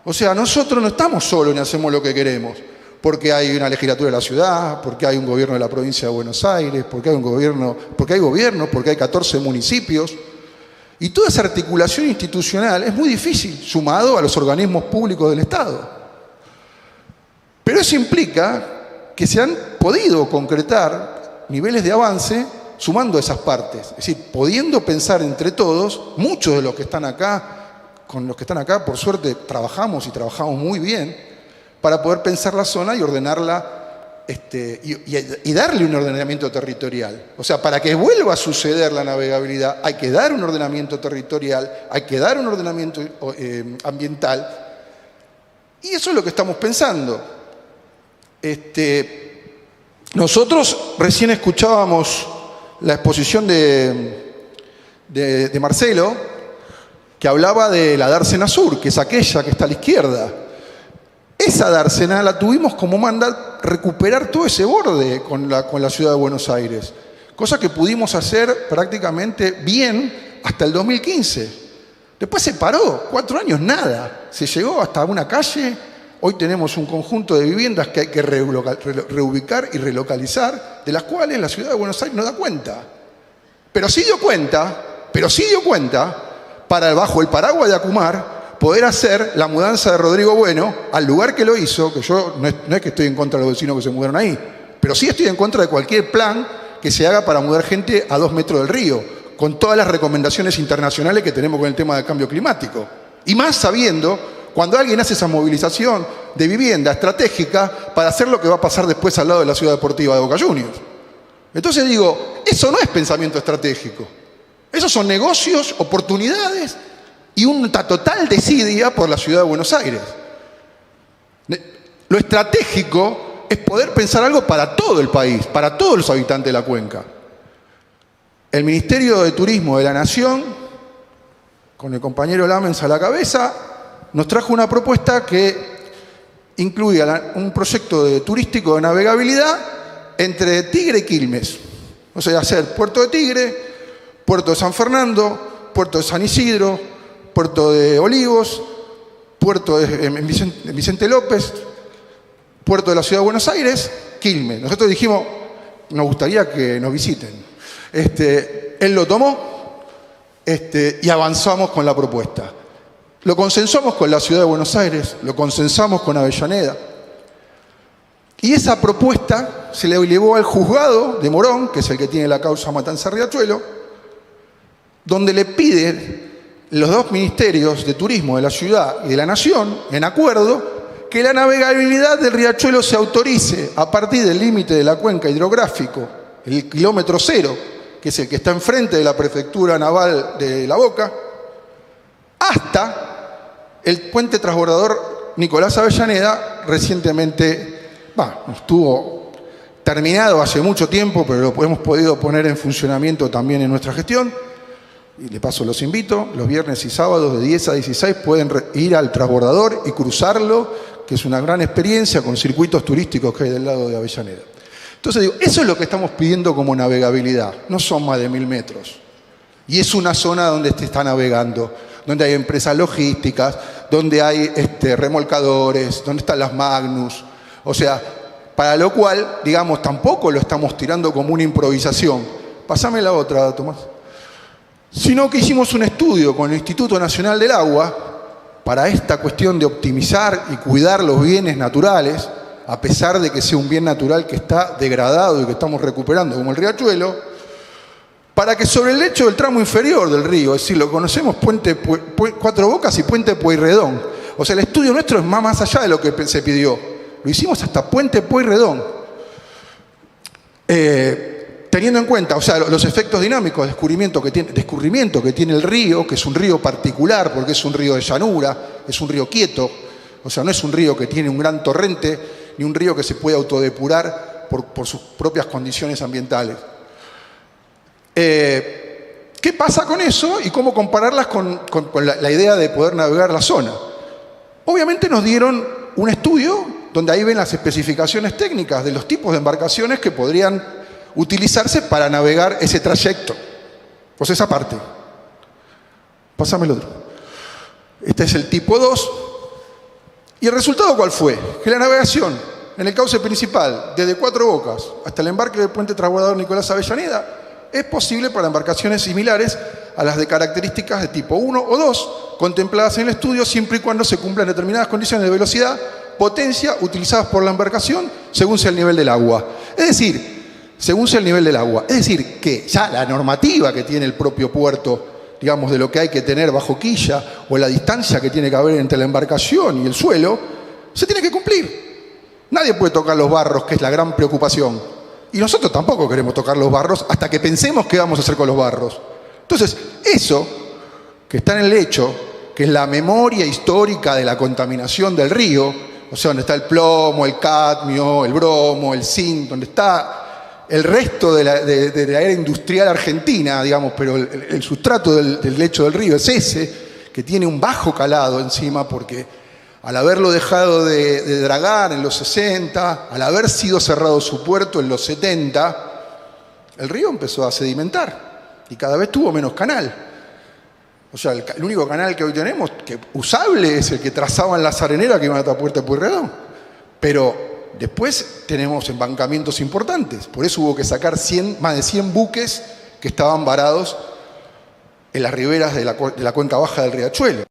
O sea, nosotros no estamos solos ni hacemos lo que queremos. porque hay una legislatura de la ciudad, porque hay un gobierno de la provincia de Buenos Aires, porque hay gobierno, porque hay 14 municipios. Y toda esa articulación institucional es muy difícil, sumado a los organismos públicos del Estado. Pero eso implica que se han podido concretar niveles de avance sumando esas partes. Es decir, pudiendo pensar entre todos, muchos de los que están acá, con los que están acá, por suerte, trabajamos y trabajamos muy bien para poder pensar la zona y ordenarla y darle un ordenamiento territorial. O sea, para que vuelva a suceder la navegabilidad hay que dar un ordenamiento territorial, hay que dar un ordenamiento ambiental, y eso es lo que estamos pensando. Nosotros recién escuchábamos la exposición de Marcelo, que hablaba de la dársena sur, que es aquella que está a la izquierda. Esa dársena la tuvimos como mandat recuperar todo ese borde con la ciudad de Buenos Aires, cosa que pudimos hacer prácticamente bien hasta el 2015. Después se paró, 4 años nada, se llegó hasta una calle. Hoy tenemos un conjunto de viviendas que hay que reubicar y relocalizar, de las cuales la ciudad de Buenos Aires no da cuenta. Pero sí dio cuenta, bajo el paraguas de Acumar, poder hacer la mudanza de Rodrigo Bueno al lugar que lo hizo, que yo no es que estoy en contra de los vecinos que se mudaron ahí, pero sí estoy en contra de cualquier plan que se haga para mudar gente a 2 metros del río, con todas las recomendaciones internacionales que tenemos con el tema del cambio climático. Y más sabiendo, cuando alguien hace esa movilización de vivienda estratégica para hacer lo que va a pasar después al lado de la ciudad deportiva de Boca Juniors. Entonces digo, eso no es pensamiento estratégico. Esos son negocios, oportunidades y una total desidia por la ciudad de Buenos Aires. Lo estratégico es poder pensar algo para todo el país, para todos los habitantes de la cuenca. El Ministerio de Turismo de la Nación, con el compañero Lamens a la cabeza, nos trajo una propuesta que incluía un proyecto turístico de navegabilidad entre Tigre y Quilmes. O sea, hacer Puerto de Tigre, Puerto de San Fernando, Puerto de San Isidro, Puerto de Olivos, Puerto de Vicente López, Puerto de la Ciudad de Buenos Aires, Quilmes. Nosotros dijimos, nos gustaría que nos visiten. Él lo tomó y avanzamos con la propuesta. Lo consensuamos con la Ciudad de Buenos Aires, lo consensamos con Avellaneda. Y esa propuesta se le llevó al juzgado de Morón, que es el que tiene la causa Matanza-Riachuelo, donde le piden los 2 ministerios de turismo de la ciudad y de la nación, en acuerdo, que la navegabilidad del riachuelo se autorice a partir del límite de la cuenca hidrográfico, el kilómetro 0, que es el que está enfrente de la prefectura naval de La Boca, hasta el puente transbordador Nicolás Avellaneda, recientemente, estuvo terminado hace mucho tiempo, pero lo hemos podido poner en funcionamiento también en nuestra gestión. Y de paso los invito, los viernes y sábados de 10 a 16 pueden ir al transbordador y cruzarlo, que es una gran experiencia con circuitos turísticos que hay del lado de Avellaneda. Entonces digo, eso es lo que estamos pidiendo como navegabilidad, no son más de 1000 metros. Y es una zona donde se está navegando, donde hay empresas logísticas, donde hay remolcadores, donde están las Magnus. O sea, para lo cual, digamos, tampoco lo estamos tirando como una improvisación. Pásame la otra, Tomás. Sino que hicimos un estudio con el Instituto Nacional del Agua para esta cuestión de optimizar y cuidar los bienes naturales, a pesar de que sea un bien natural que está degradado y que estamos recuperando, como el riachuelo, para que sobre el lecho del tramo inferior del río, es decir, lo conocemos Puente Cuatro Bocas y Puente Pueyrredón. O sea, el estudio nuestro es más allá de lo que se pidió. Lo hicimos hasta Puente Pueyrredón. Teniendo en cuenta, o sea, los efectos dinámicos de escurrimiento que tiene el río, que es un río particular porque es un río de llanura, es un río quieto, o sea, no es un río que tiene un gran torrente, ni un río que se puede autodepurar por sus propias condiciones ambientales. ¿Qué pasa con eso y cómo compararlas con la idea de poder navegar la zona? Obviamente nos dieron un estudio donde ahí ven las especificaciones técnicas de los tipos de embarcaciones que podrían utilizarse para navegar ese trayecto. Pues esa parte. Pásame el otro. Este es el tipo 2. ¿Y el resultado cuál fue? Que la navegación en el cauce principal, desde Cuatro Bocas hasta el embarque del puente transbordador Nicolás Avellaneda, es posible para embarcaciones similares a las de características de tipo 1 o 2, contempladas en el estudio, siempre y cuando se cumplan determinadas condiciones de velocidad, potencia utilizadas por la embarcación según sea el nivel del agua. Es decir, según sea el nivel del agua. Es decir, que ya la normativa que tiene el propio puerto, digamos, de lo que hay que tener bajo quilla o la distancia que tiene que haber entre la embarcación y el suelo, se tiene que cumplir. Nadie puede tocar los barros, que es la gran preocupación. Y nosotros tampoco queremos tocar los barros hasta que pensemos qué vamos a hacer con los barros. Entonces, eso que está en el lecho, que es la memoria histórica de la contaminación del río, o sea, donde está el plomo, el cadmio, el bromo, el zinc, donde está el resto de la era industrial argentina, digamos, pero el sustrato del lecho del río es ese, que tiene un bajo calado encima porque al haberlo dejado de dragar en los 60, al haber sido cerrado su puerto en los 70, el río empezó a sedimentar y cada vez tuvo menos canal. O sea, el único canal que hoy tenemos, que usable, es el que trazaban las areneras que iban hasta Puerto Pueyrredón. Pero después tenemos embancamientos importantes. Por eso hubo que sacar más de 100 buques que estaban varados en las riberas de la cuenca baja del Riachuelo.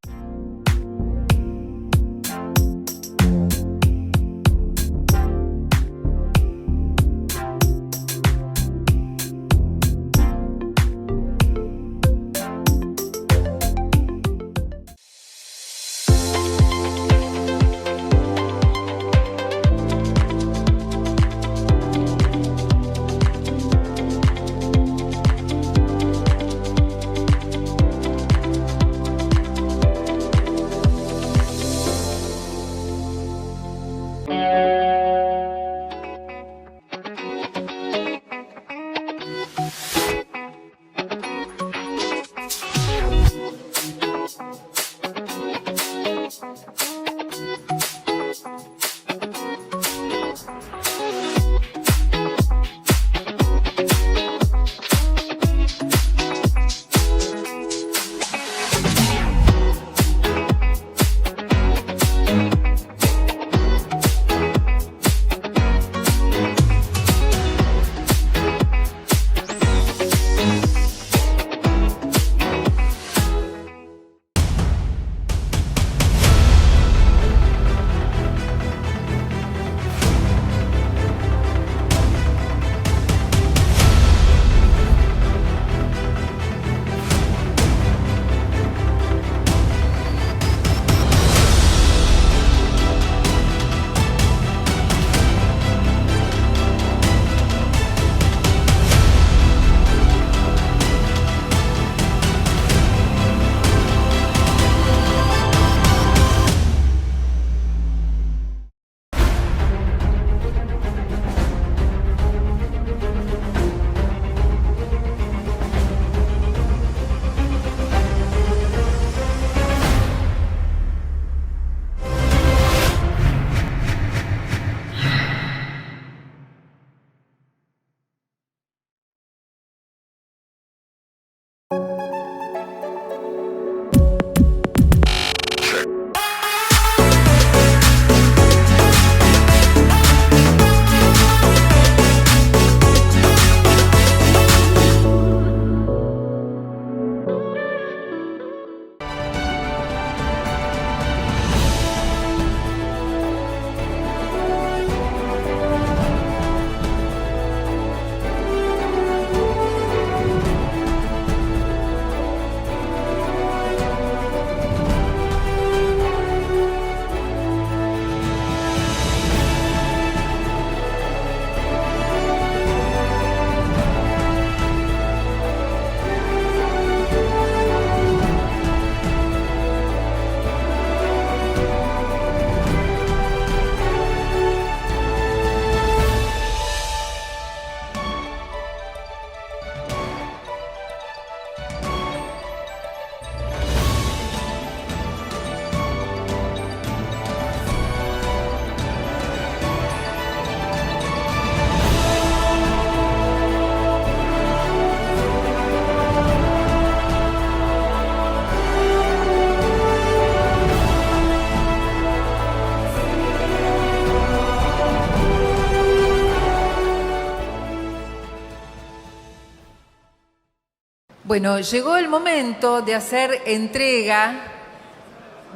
Bueno, llegó el momento de hacer entrega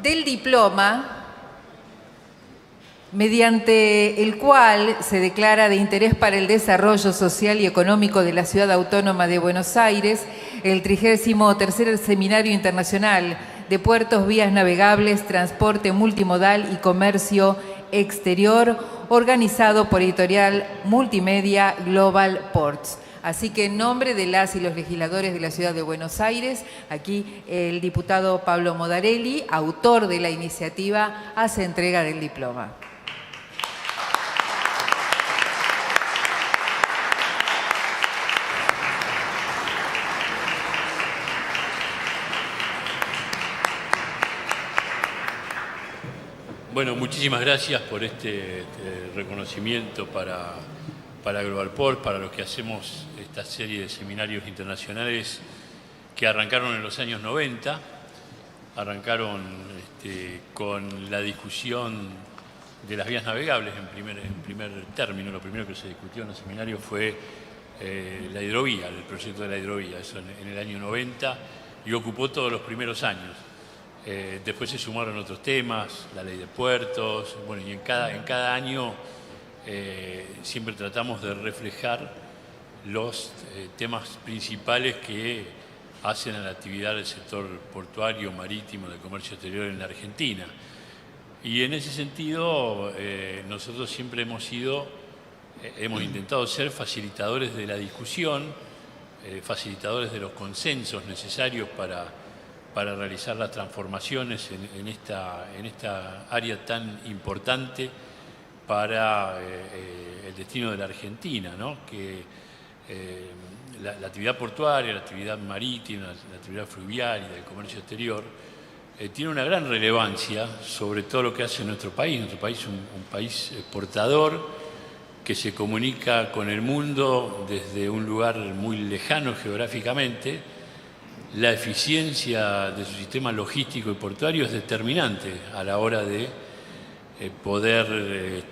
del diploma mediante el cual se declara de interés para el desarrollo social y económico de la Ciudad Autónoma de Buenos Aires el 33º Seminario Internacional de Puertos, Vías Navegables, Transporte Multimodal y Comercio Exterior, organizado por Editorial Multimedia Global Ports. Así que en nombre de las y los legisladores de la Ciudad de Buenos Aires, aquí el diputado Pablo Modarelli, autor de la iniciativa, hace entrega del diploma. Bueno, muchísimas gracias por este reconocimiento para Global Port, para los que hacemos esta serie de seminarios internacionales que arrancaron en los años 90, arrancaron con la discusión de las vías navegables en primer término. Lo primero que se discutió en los seminarios fue la hidrovía, el proyecto de la hidrovía, eso en el año 90, y ocupó todos los primeros años. Después se sumaron otros temas, la ley de puertos, bueno, y en cada año siempre tratamos de reflejar los temas principales que hacen a la actividad del sector portuario, marítimo, de comercio exterior en la Argentina. Y en ese sentido, nosotros siempre hemos intentado ser facilitadores de la discusión, facilitadores de los consensos necesarios para realizar las transformaciones en esta área tan importante para el destino de la Argentina, ¿no? Que la actividad portuaria, la actividad marítima, la actividad fluvial y del comercio exterior tiene una gran relevancia sobre todo lo que hace nuestro país. Nuestro país es un país exportador que se comunica con el mundo desde un lugar muy lejano geográficamente. La eficiencia de su sistema logístico y portuario es determinante a la hora de poder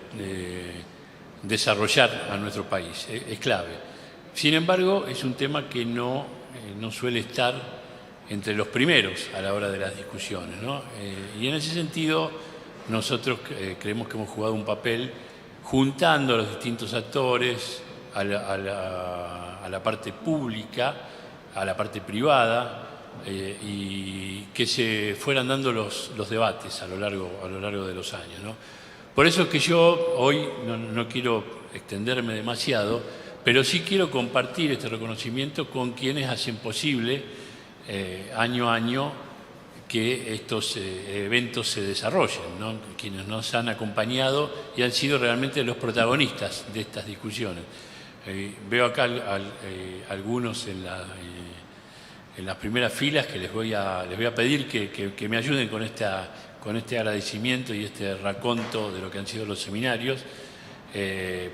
desarrollar a nuestro país, es clave. Sin embargo, es un tema que no suele estar entre los primeros a la hora de las discusiones, ¿no? Y en ese sentido, nosotros creemos que hemos jugado un papel juntando a los distintos actores, a la parte pública, a la parte privada, y que se fueran dando los debates a lo largo de los años, ¿no? Por eso es que yo hoy no quiero extenderme demasiado, pero sí quiero compartir este reconocimiento con quienes hacen posible año a año que estos eventos se desarrollen, ¿no? Quienes nos han acompañado y han sido realmente los protagonistas de estas discusiones. Veo acá algunos en las primeras filas que les voy a pedir que me ayuden con este agradecimiento y este raconto de lo que han sido los seminarios,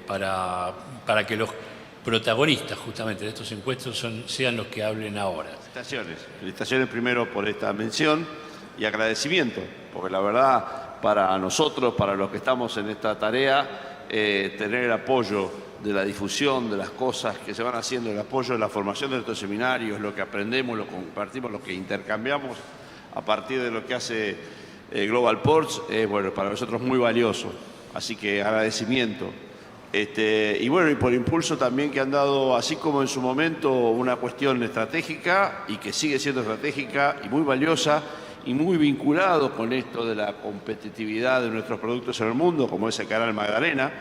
para que los protagonistas justamente de estos encuentros sean los que hablen ahora. Felicitaciones primero por esta mención y agradecimiento, porque la verdad para nosotros, para los que estamos en esta tarea, tener el apoyo de la difusión de las cosas que se van haciendo, el apoyo de la formación de estos seminarios, lo que aprendemos, lo compartimos, lo que intercambiamos a partir de lo que hace Global Ports, bueno, para nosotros muy valioso. Así que agradecimiento. Y bueno, y por impulso también que han dado, así como en su momento, una cuestión estratégica y que sigue siendo estratégica y muy valiosa y muy vinculado con esto de la competitividad de nuestros productos en el mundo, como es el Canal Magdalena.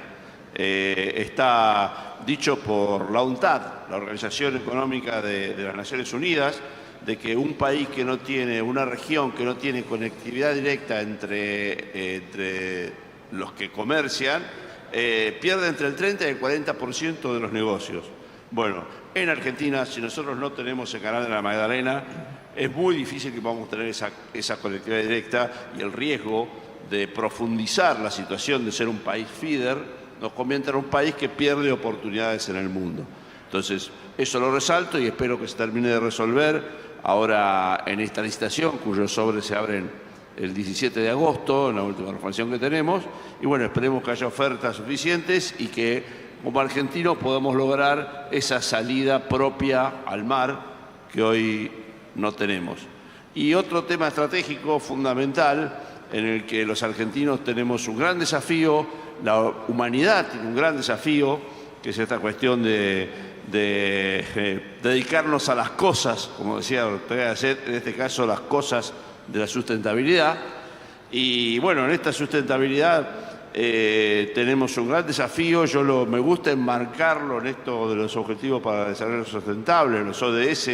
Está dicho por la UNTAD, la Organización Económica de las Naciones Unidas, de que un país que no tiene, una región que no tiene conectividad directa entre los que comercian, pierde entre el 30 y el 40% de los negocios. Bueno, en Argentina, si nosotros no tenemos el Canal de la Magdalena, es muy difícil que podamos tener esa conectividad directa, y el riesgo de profundizar la situación de ser un país feeder nos convierte en un país que pierde oportunidades en el mundo. Entonces, eso lo resalto y espero que se termine de resolver ahora en esta licitación, cuyos sobres se abren el 17 de agosto, en la última información que tenemos. Y bueno, esperemos que haya ofertas suficientes y que como argentinos podamos lograr esa salida propia al mar que hoy no tenemos. Y otro tema estratégico fundamental en el que los argentinos tenemos un gran desafío, la humanidad tiene un gran desafío, que es esta cuestión de dedicarnos a las cosas, como decía Ortega Gasset, en este caso las cosas de la sustentabilidad. Y bueno, en esta sustentabilidad tenemos un gran desafío. Me gusta enmarcarlo en esto de los Objetivos para el Desarrollo Sustentable, los ODS,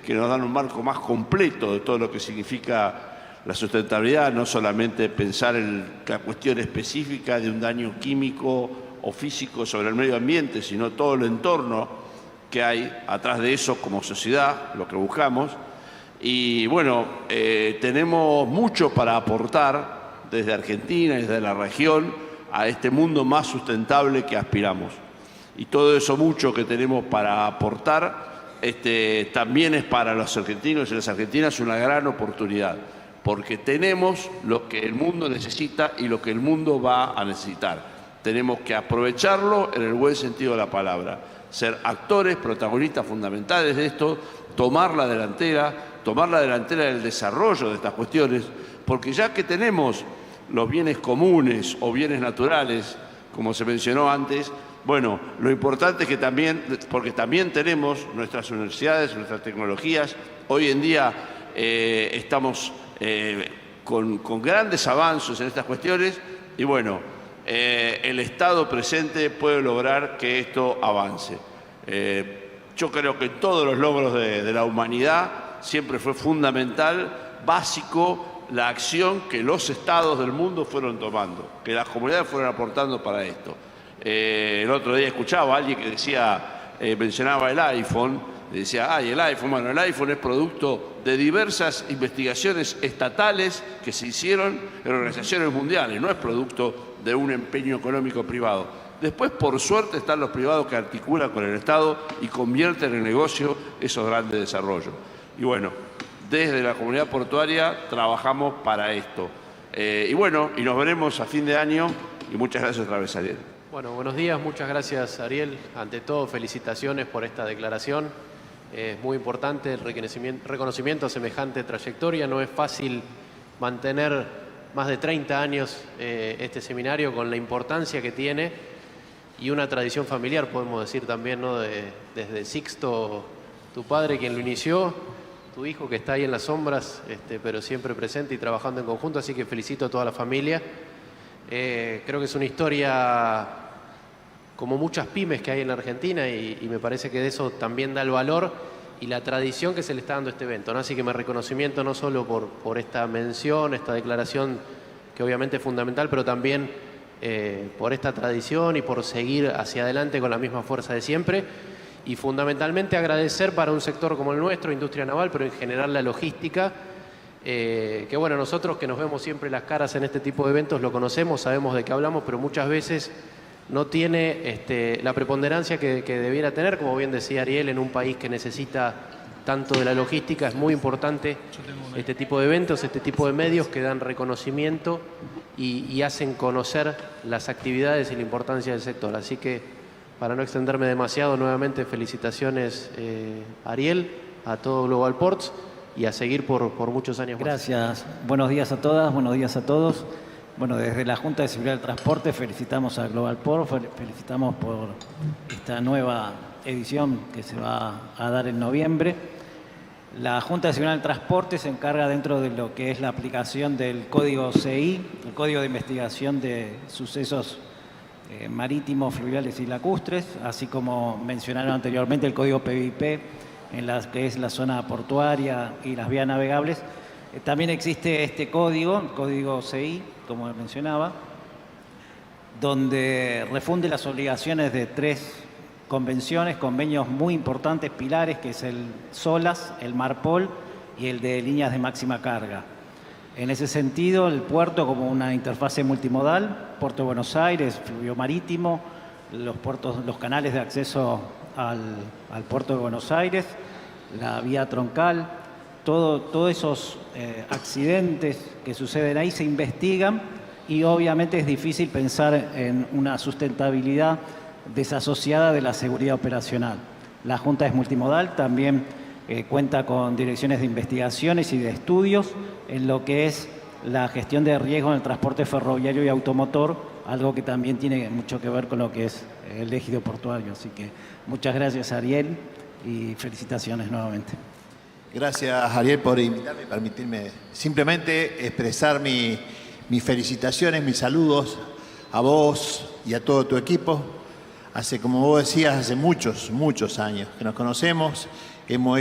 que nos dan un marco más completo de todo lo que significa la sustentabilidad, no solamente pensar en la cuestión específica de un daño químico o físico sobre el medio ambiente, sino todo el entorno que hay atrás de eso como sociedad, lo que buscamos. Y bueno, tenemos mucho para aportar desde Argentina y desde la región a este mundo más sustentable que aspiramos. Y todo eso mucho que tenemos para aportar también es para los argentinos y las argentinas una gran oportunidad, porque tenemos lo que el mundo necesita y lo que el mundo va a necesitar. Tenemos que aprovecharlo en el buen sentido de la palabra, ser actores, protagonistas fundamentales de esto, tomar la delantera del desarrollo de estas cuestiones, porque ya que tenemos los bienes comunes o bienes naturales, como se mencionó antes, bueno, lo importante es que también, porque también tenemos nuestras universidades, nuestras tecnologías, hoy en día estamos con grandes avances en estas cuestiones y bueno, el Estado presente puede lograr que esto avance. Yo creo que todos los logros de la humanidad siempre fue fundamental, básico, la acción que los estados del mundo fueron tomando, que las comunidades fueron aportando para esto. El otro día escuchaba a alguien que decía, mencionaba el iPhone, decía, el iPhone, bueno, el iPhone es producto de diversas investigaciones estatales que se hicieron en organizaciones mundiales, no es producto de un empeño económico privado. Después, por suerte, están los privados que articulan con el Estado y convierten en negocio esos grandes desarrollos. Y bueno, desde la comunidad portuaria trabajamos para esto. Y bueno, y nos veremos a fin de año y muchas gracias otra vez, Ariel. Bueno, buenos días, muchas gracias, Ariel. Ante todo, felicitaciones por esta declaración. Es muy importante el reconocimiento a semejante trayectoria. No es fácil mantener más de 30 años este seminario con la importancia que tiene y una tradición familiar, podemos decir también, ¿no? Desde Sixto, tu padre, quien lo inició, tu hijo que está ahí en las sombras, pero siempre presente y trabajando en conjunto, así que felicito a toda la familia. Creo que es una historia como muchas pymes que hay en la Argentina y me parece que de eso también da el valor y la tradición que se le está dando a este evento, ¿no? Así que mi reconocimiento no solo por esta mención, esta declaración que obviamente es fundamental, pero también por esta tradición y por seguir hacia adelante con la misma fuerza de siempre. Y fundamentalmente agradecer para un sector como el nuestro, industria naval, pero en general la logística, que bueno, nosotros que nos vemos siempre las caras en este tipo de eventos lo conocemos, sabemos de qué hablamos, pero muchas veces no tiene la preponderancia que debiera tener, como bien decía Ariel, en un país que necesita tanto de la logística. Es muy importante este tipo de eventos, este tipo de medios que dan reconocimiento y hacen conocer las actividades y la importancia del sector. Así que, para no extenderme demasiado, nuevamente felicitaciones, Ariel, a todo Global Ports y a seguir por muchos años más. Gracias. Buenos días a todas, buenos días a todos. Bueno, desde la Junta de Seguridad del Transporte felicitamos a Global Ports, felicitamos por esta nueva edición que se va a dar en noviembre. La Junta de Seguridad del Transporte se encarga dentro de lo que es la aplicación del Código CI, el Código de Investigación de Sucesos Marítimos, Fluviales y Lacustres, así como mencionaron anteriormente el Código PVP en la que es la zona portuaria y las vías navegables. También existe este código, el Código CI, como mencionaba, donde refunde las obligaciones de 3 convenios muy importantes, pilares, que es el SOLAS, el MARPOL y el de líneas de máxima carga. En ese sentido, el puerto como una interfase multimodal, Puerto de Buenos Aires, fluvio marítimo, los canales de acceso al Puerto de Buenos Aires, la vía troncal, todos esos accidentes que suceden ahí se investigan y obviamente es difícil pensar en una sustentabilidad desasociada de la seguridad operacional. La Junta es multimodal, también cuenta con direcciones de investigaciones y de estudios en lo que es la gestión de riesgo en el transporte ferroviario y automotor, algo que también tiene mucho que ver con lo que es el ejido portuario. Así que muchas gracias, Ariel, y felicitaciones nuevamente. Gracias, Ariel, por invitarme y permitirme simplemente expresar mis felicitaciones, mis saludos a vos y a todo tu equipo. Hace, como vos decías, hace muchos años que nos conocemos, hemos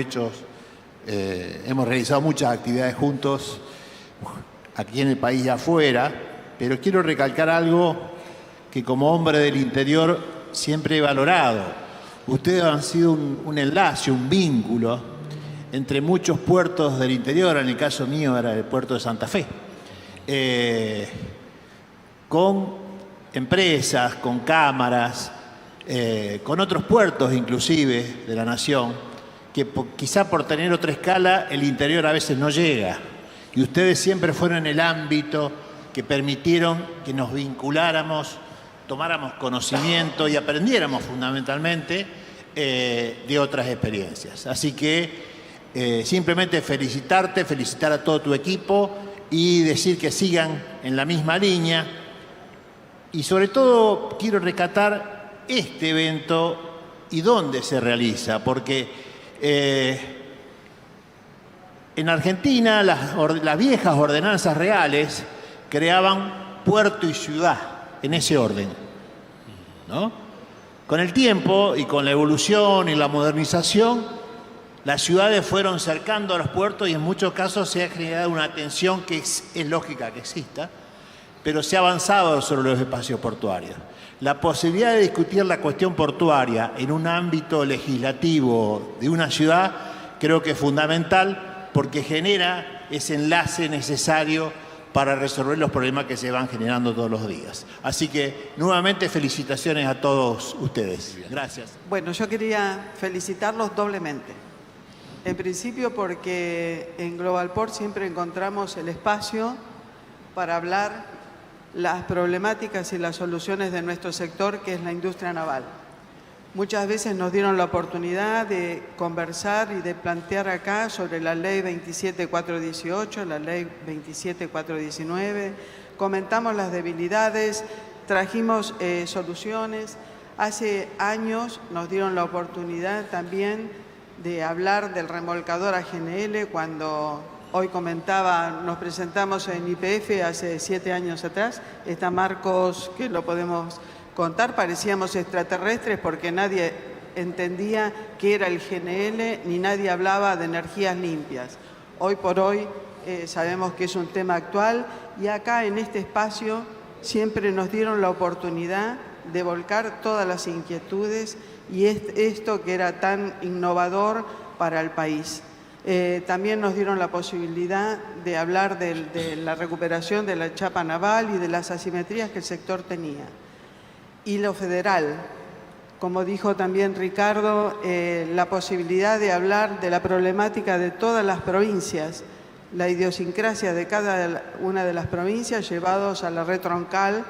realizado muchas actividades juntos, aquí en el país y afuera, pero quiero recalcar algo que como hombre del interior siempre he valorado. Ustedes han sido un enlace, un vínculo entre muchos puertos del interior, en el caso mío era el puerto de Santa Fe, con empresas, con cámaras, con otros puertos inclusive de la nación, que quizá por tener otra escala el interior a veces no llega. Y ustedes siempre fueron el ámbito que permitieron que nos vinculáramos, tomáramos conocimiento y aprendiéramos fundamentalmente de otras experiencias. Así que simplemente felicitar a todo tu equipo y decir que sigan en la misma línea. Y sobre todo quiero rescatar este evento y dónde se realiza, porque en Argentina las viejas ordenanzas reales creaban puerto y ciudad en ese orden, ¿no? Con el tiempo y con la evolución y la modernización, las ciudades fueron cercando a los puertos y en muchos casos se ha generado una tensión que es lógica que exista, pero se ha avanzado sobre los espacios portuarios. La posibilidad de discutir la cuestión portuaria en un ámbito legislativo de una ciudad creo que es fundamental porque genera ese enlace necesario para resolver los problemas que se van generando todos los días. Así que, nuevamente, felicitaciones a todos ustedes. Gracias. Bueno, yo quería felicitarlos doblemente. En principio porque en Globalport siempre encontramos el espacio para hablar las problemáticas y las soluciones de nuestro sector, que es la industria naval. Muchas veces nos dieron la oportunidad de conversar y de plantear acá sobre la ley 27418, la ley 27419, comentamos las debilidades, trajimos soluciones. Hace años nos dieron la oportunidad también de hablar del remolcador AGNL, cuando hoy comentaba, nos presentamos en YPF hace 7 años atrás, está Marcos, que lo podemos contar, parecíamos extraterrestres porque nadie entendía qué era el GNL, ni nadie hablaba de energías limpias. Hoy por hoy sabemos que es un tema actual y acá en este espacio siempre nos dieron la oportunidad de volcar todas las inquietudes y esto que era tan innovador para el país. También nos dieron la posibilidad de hablar de la recuperación de la chapa naval y de las asimetrías que el sector tenía. Y lo federal, como dijo también Ricardo, la posibilidad de hablar de la problemática de todas las provincias, la idiosincrasia de cada una de las provincias llevados a la red troncal,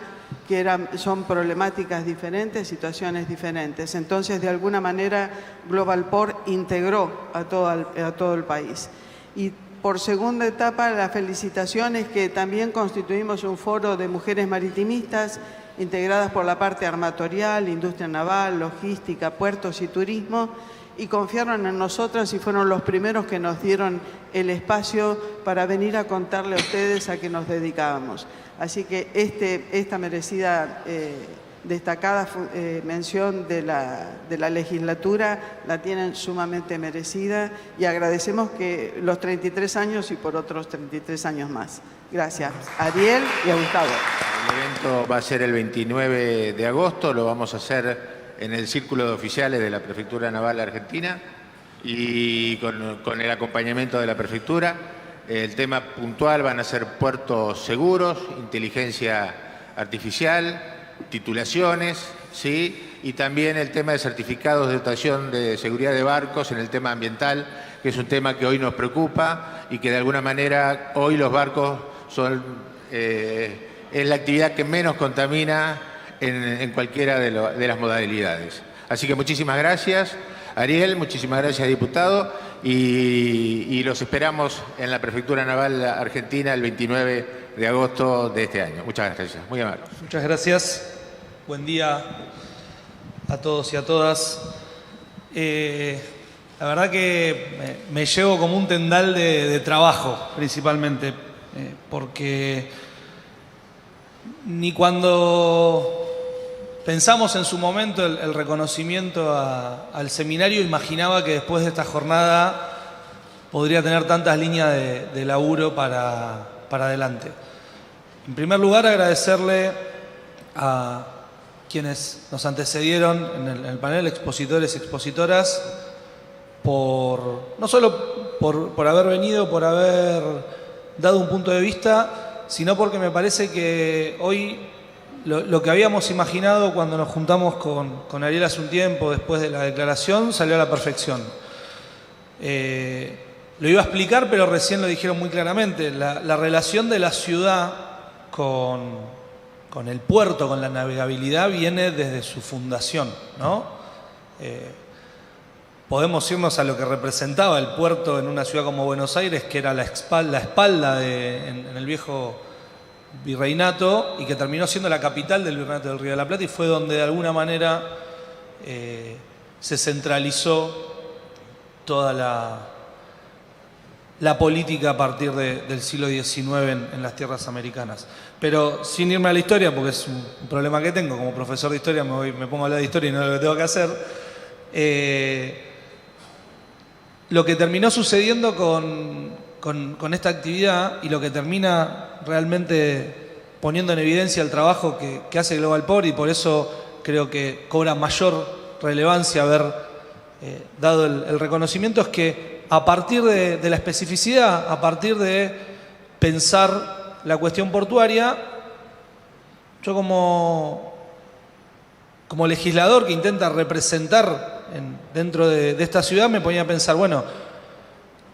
que son problemáticas diferentes, situaciones diferentes. Entonces, de alguna manera, Globalport integró a todo el país. Y por segunda etapa, las felicitaciones que también constituimos un foro de mujeres maritimistas integradas por la parte armatorial, industria naval, logística, puertos y turismo, y confiaron en nosotras y fueron los primeros que nos dieron el espacio para venir a contarle a ustedes a qué nos dedicábamos. Así que esta merecida, destacada mención de la legislatura la tienen sumamente merecida y agradecemos que los 33 años y por otros 33 años más. Gracias a Ariel y a Gustavo. El evento va a ser el 29 de agosto, lo vamos a hacer en el Círculo de Oficiales de la Prefectura Naval Argentina y con el acompañamiento de la Prefectura. El tema puntual van a ser puertos seguros, inteligencia artificial, titulaciones, ¿sí? Y también el tema de certificados de dotación de seguridad de barcos en el tema ambiental, que es un tema que hoy nos preocupa y que de alguna manera hoy los barcos son es la actividad que menos contamina en cualquiera de las modalidades. Así que muchísimas gracias, Ariel, muchísimas gracias, diputado. y los esperamos en la Prefectura Naval Argentina el 29 de agosto de este año. Muchas gracias. Muy amable. Muchas gracias. Buen día a todos y a todas. La verdad que me llevo como un tendal de trabajo, principalmente, porque ni cuando pensamos en su momento el reconocimiento al seminario, imaginaba que después de esta jornada podría tener tantas líneas de laburo para adelante. En primer lugar, agradecerle a quienes nos antecedieron en el panel, expositores y expositoras, no solo por haber venido, por haber dado un punto de vista, sino porque me parece que hoy lo que habíamos imaginado cuando nos juntamos con Ariel hace un tiempo, después de la declaración, salió a la perfección. Lo iba a explicar, pero recién lo dijeron muy claramente. La relación de la ciudad con el puerto, con la navegabilidad, viene desde su fundación, ¿no? Podemos irnos a lo que representaba el puerto en una ciudad como Buenos Aires, que era la espalda en el viejo virreinato, y que terminó siendo la capital del virreinato del Río de la Plata, y fue donde de alguna manera se centralizó toda la política a partir del siglo XIX en las tierras americanas. Pero sin irme a la historia, porque es un problema que tengo, como profesor de historia me pongo a hablar de historia y no es lo que tengo que hacer. Lo que terminó sucediendo con esta actividad y lo que termina realmente poniendo en evidencia el trabajo que hace Global Port, y por eso creo que cobra mayor relevancia haber dado el reconocimiento, es que a partir de la especificidad, a partir de pensar la cuestión portuaria, yo como legislador que intenta representar dentro de esta ciudad, me ponía a pensar, bueno,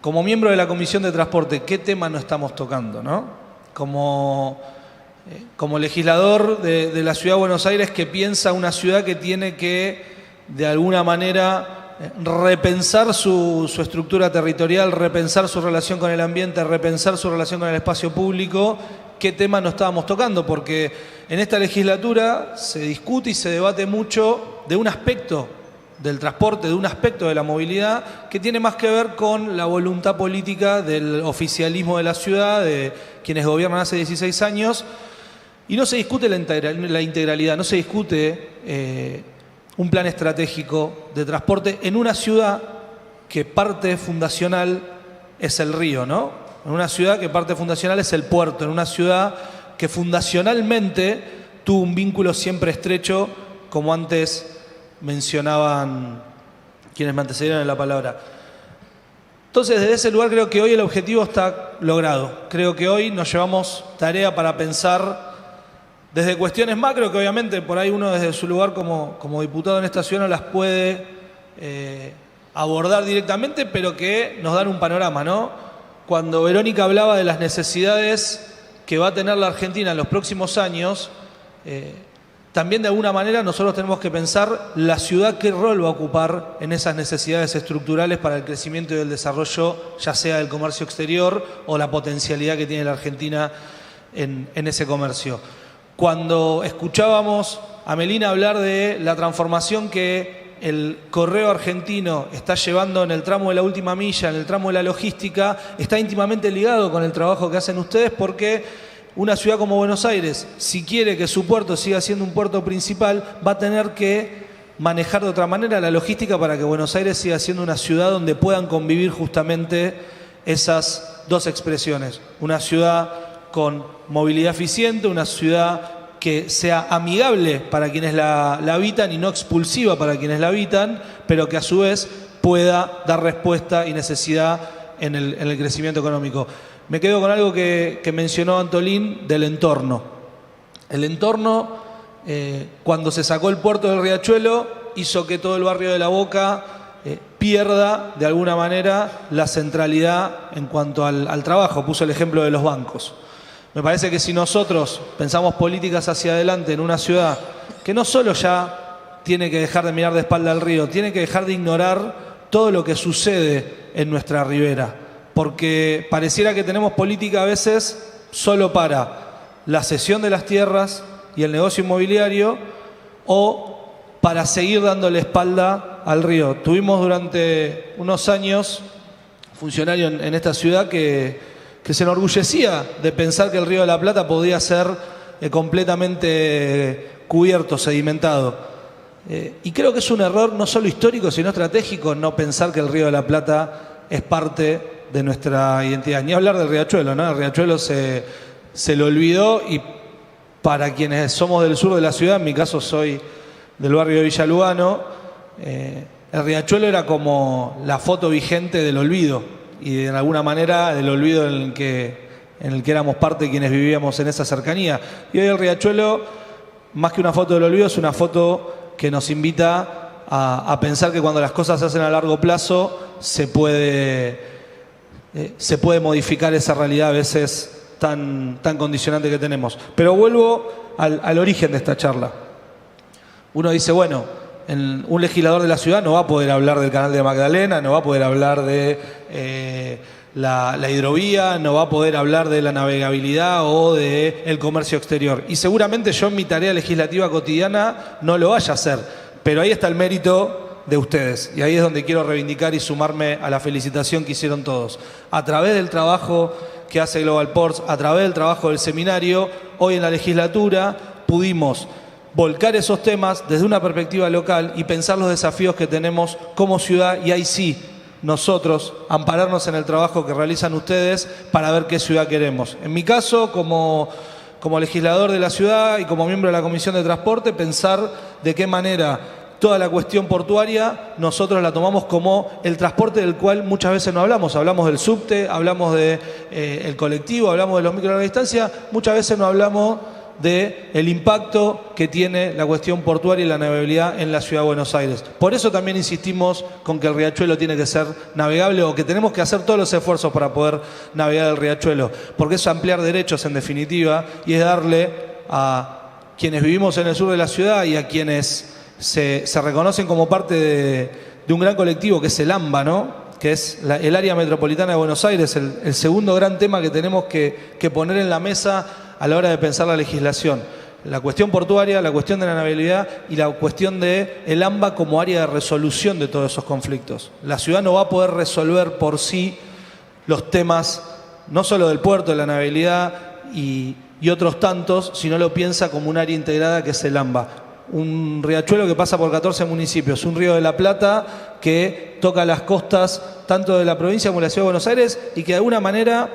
como miembro de la Comisión de Transporte, ¿qué tema no estamos tocando, no? Como legislador de la Ciudad de Buenos Aires, que piensa una ciudad que tiene que, de alguna manera, repensar su estructura territorial, repensar su relación con el ambiente, repensar su relación con el espacio público, ¿qué tema no estábamos tocando? Porque en esta legislatura se discute y se debate mucho de un aspecto del transporte, de un aspecto de la movilidad que tiene más que ver con la voluntad política del oficialismo de la ciudad, de quienes gobiernan hace 16 años, y no se discute la integralidad, no se discute un plan estratégico de transporte en una ciudad que parte fundacional es el río, ¿no? En una ciudad que parte fundacional es el puerto, en una ciudad que fundacionalmente tuvo un vínculo siempre estrecho, como antes mencionaban quienes me antecedieron en la palabra. Entonces, desde ese lugar creo que hoy el objetivo está logrado. Creo que hoy nos llevamos tarea para pensar desde cuestiones macro, que obviamente por ahí uno desde su lugar como diputado en esta ciudad no las puede abordar directamente, pero que nos dan un panorama, ¿no? Cuando Verónica hablaba de las necesidades que va a tener la Argentina en los próximos años, también de alguna manera nosotros tenemos que pensar la ciudad qué rol va a ocupar en esas necesidades estructurales para el crecimiento y el desarrollo, ya sea del comercio exterior o la potencialidad que tiene la Argentina en ese comercio. Cuando escuchábamos a Melina hablar de la transformación que el correo argentino está llevando en el tramo de la última milla, en el tramo de la logística, está íntimamente ligado con el trabajo que hacen ustedes, porque una ciudad como Buenos Aires, si quiere que su puerto siga siendo un puerto principal, va a tener que manejar de otra manera la logística para que Buenos Aires siga siendo una ciudad donde puedan convivir justamente esas dos expresiones. Una ciudad con movilidad eficiente, una ciudad que sea amigable para quienes la habitan y no expulsiva para quienes la habitan, pero que a su vez pueda dar respuesta y necesidad en el crecimiento económico. Me quedo con algo que mencionó Antolín del entorno. El entorno, cuando se sacó el puerto del Riachuelo, hizo que todo el barrio de La Boca pierda, de alguna manera, la centralidad en cuanto al trabajo. Puso el ejemplo de los bancos. Me parece que si nosotros pensamos políticas hacia adelante en una ciudad que no solo ya tiene que dejar de mirar de espalda al río, tiene que dejar de ignorar todo lo que sucede en nuestra ribera, porque pareciera que tenemos política a veces solo para la cesión de las tierras y el negocio inmobiliario o para seguir dándole espalda al río. Tuvimos durante unos años funcionario en esta ciudad que se enorgullecía de pensar que el Río de la Plata podía ser completamente cubierto, sedimentado. Y creo que es un error no solo histórico, sino estratégico no pensar que el Río de la Plata es parte de nuestra identidad. Ni hablar del riachuelo, ¿no? El riachuelo se lo olvidó, y para quienes somos del sur de la ciudad, en mi caso soy del barrio de Villa Lugano, el riachuelo era como la foto vigente del olvido, y de alguna manera del olvido en el que éramos parte de quienes vivíamos en esa cercanía. Y hoy el riachuelo, más que una foto del olvido, es una foto que nos invita a pensar que cuando las cosas se hacen a largo plazo se puede modificar esa realidad a veces tan condicionante que tenemos. Pero vuelvo al origen de esta charla. Uno dice, bueno, un legislador de la ciudad no va a poder hablar del canal de Magdalena, no va a poder hablar de la hidrovía, no va a poder hablar de la navegabilidad o del comercio exterior. Y seguramente yo en mi tarea legislativa cotidiana no lo vaya a hacer, pero ahí está el mérito de ustedes. Y ahí es donde quiero reivindicar y sumarme a la felicitación que hicieron todos. A través del trabajo que hace Global Ports, a través del trabajo del seminario, hoy en la legislatura pudimos volcar esos temas desde una perspectiva local y pensar los desafíos que tenemos como ciudad, y ahí sí, nosotros ampararnos en el trabajo que realizan ustedes para ver qué ciudad queremos. En mi caso, como legislador de la ciudad y como miembro de la Comisión de Transporte, pensar de qué manera toda la cuestión portuaria nosotros la tomamos como el transporte del cual muchas veces no hablamos. Hablamos del subte, hablamos del colectivo, hablamos de los micro de larga distancia, muchas veces no hablamos del impacto que tiene la cuestión portuaria y la navegabilidad en la Ciudad de Buenos Aires. Por eso también insistimos con que el riachuelo tiene que ser navegable, o que tenemos que hacer todos los esfuerzos para poder navegar el riachuelo, porque es ampliar derechos en definitiva, y es darle a quienes vivimos en el sur de la ciudad y a quienes se reconocen como parte de un gran colectivo que es el AMBA, ¿no? Que es el área metropolitana de Buenos Aires, el segundo gran tema que tenemos que poner en la mesa a la hora de pensar la legislación. La cuestión portuaria, la cuestión de la navegabilidad y la cuestión del AMBA como área de resolución de todos esos conflictos. La ciudad no va a poder resolver por sí los temas, no solo del puerto, de la navegabilidad y otros tantos, si no lo piensa como un área integrada que es el AMBA. Un riachuelo que pasa por 14 municipios, un río de la Plata que toca las costas tanto de la provincia como de la Ciudad de Buenos Aires, y que de alguna manera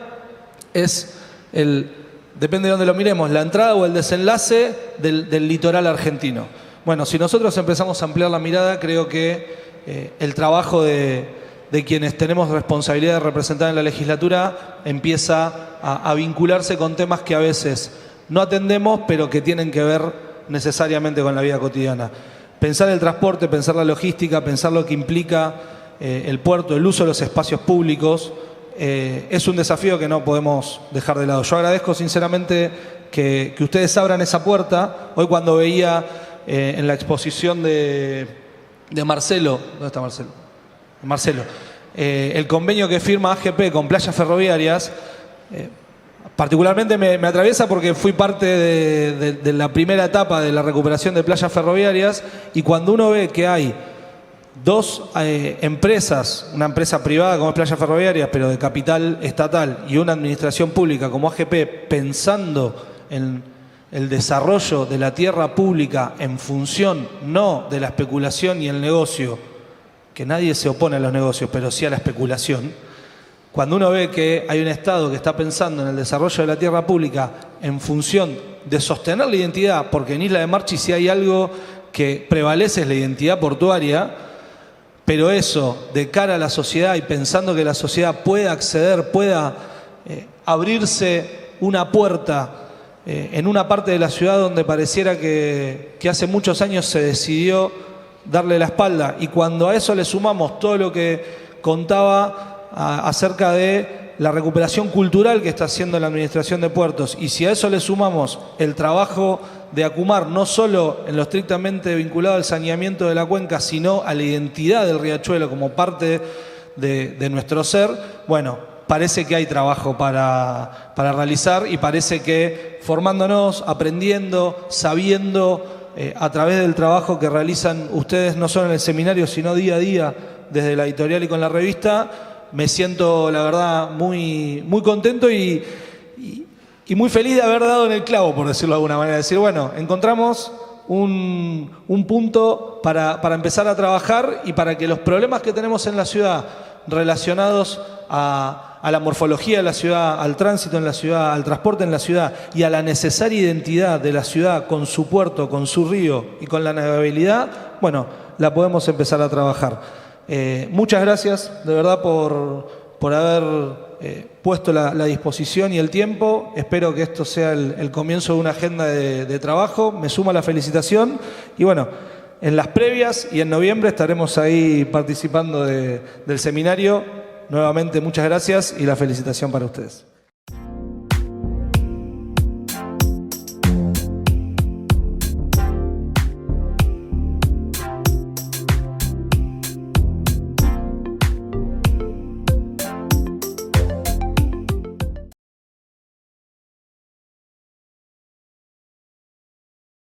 es depende de dónde lo miremos, la entrada o el desenlace del litoral argentino. Bueno, si nosotros empezamos a ampliar la mirada, creo que el trabajo de quienes tenemos responsabilidad de representar en la legislatura empieza a vincularse con temas que a veces no atendemos, pero que tienen que ver necesariamente con la vida cotidiana. Pensar el transporte, pensar la logística, pensar lo que implica el puerto, el uso de los espacios públicos, es un desafío que no podemos dejar de lado. Yo agradezco sinceramente que ustedes abran esa puerta. Hoy cuando veía en la exposición de Marcelo, ¿dónde está Marcelo? Marcelo, el convenio que firma AGP con Playas Ferroviarias, particularmente me atraviesa porque fui parte de la primera etapa de la recuperación de Playas Ferroviarias, y cuando uno ve que hay dos empresas, una empresa privada como es Playas Ferroviarias, pero de capital estatal, y una administración pública como AGP, pensando en el desarrollo de la tierra pública en función no de la especulación y el negocio, que nadie se opone a los negocios, pero sí a la especulación. Cuando uno ve que hay un Estado que está pensando en el desarrollo de la tierra pública en función de sostener la identidad, porque en Isla de Marchi si hay algo que prevalece es la identidad portuaria, pero eso de cara a la sociedad y pensando que la sociedad pueda acceder, pueda abrirse una puerta en una parte de la ciudad donde pareciera que hace muchos años se decidió darle la espalda, y cuando a eso le sumamos todo lo que contaba acerca de la recuperación cultural que está haciendo la Administración de Puertos, y si a eso le sumamos el trabajo de Acumar, no solo en lo estrictamente vinculado al saneamiento de la cuenca, sino a la identidad del riachuelo como parte de nuestro ser, bueno, parece que hay trabajo para realizar, y parece que formándonos, aprendiendo, sabiendo, a través del trabajo que realizan ustedes no solo en el seminario, sino día a día desde la editorial y con la revista, me siento, la verdad, muy, muy contento y muy feliz de haber dado en el clavo, por decirlo de alguna manera. Decir, bueno, encontramos un punto para empezar a trabajar y para que los problemas que tenemos en la ciudad relacionados a la morfología de la ciudad, al tránsito en la ciudad, al transporte en la ciudad y a la necesaria identidad de la ciudad con su puerto, con su río y con la navegabilidad, bueno, la podemos empezar a trabajar. Muchas gracias, de verdad, por haber puesto la disposición y el tiempo. Espero que esto sea el comienzo de una agenda de trabajo. Me suma la felicitación y bueno, en las previas y en noviembre estaremos ahí participando del seminario. Nuevamente, muchas gracias y la felicitación para ustedes.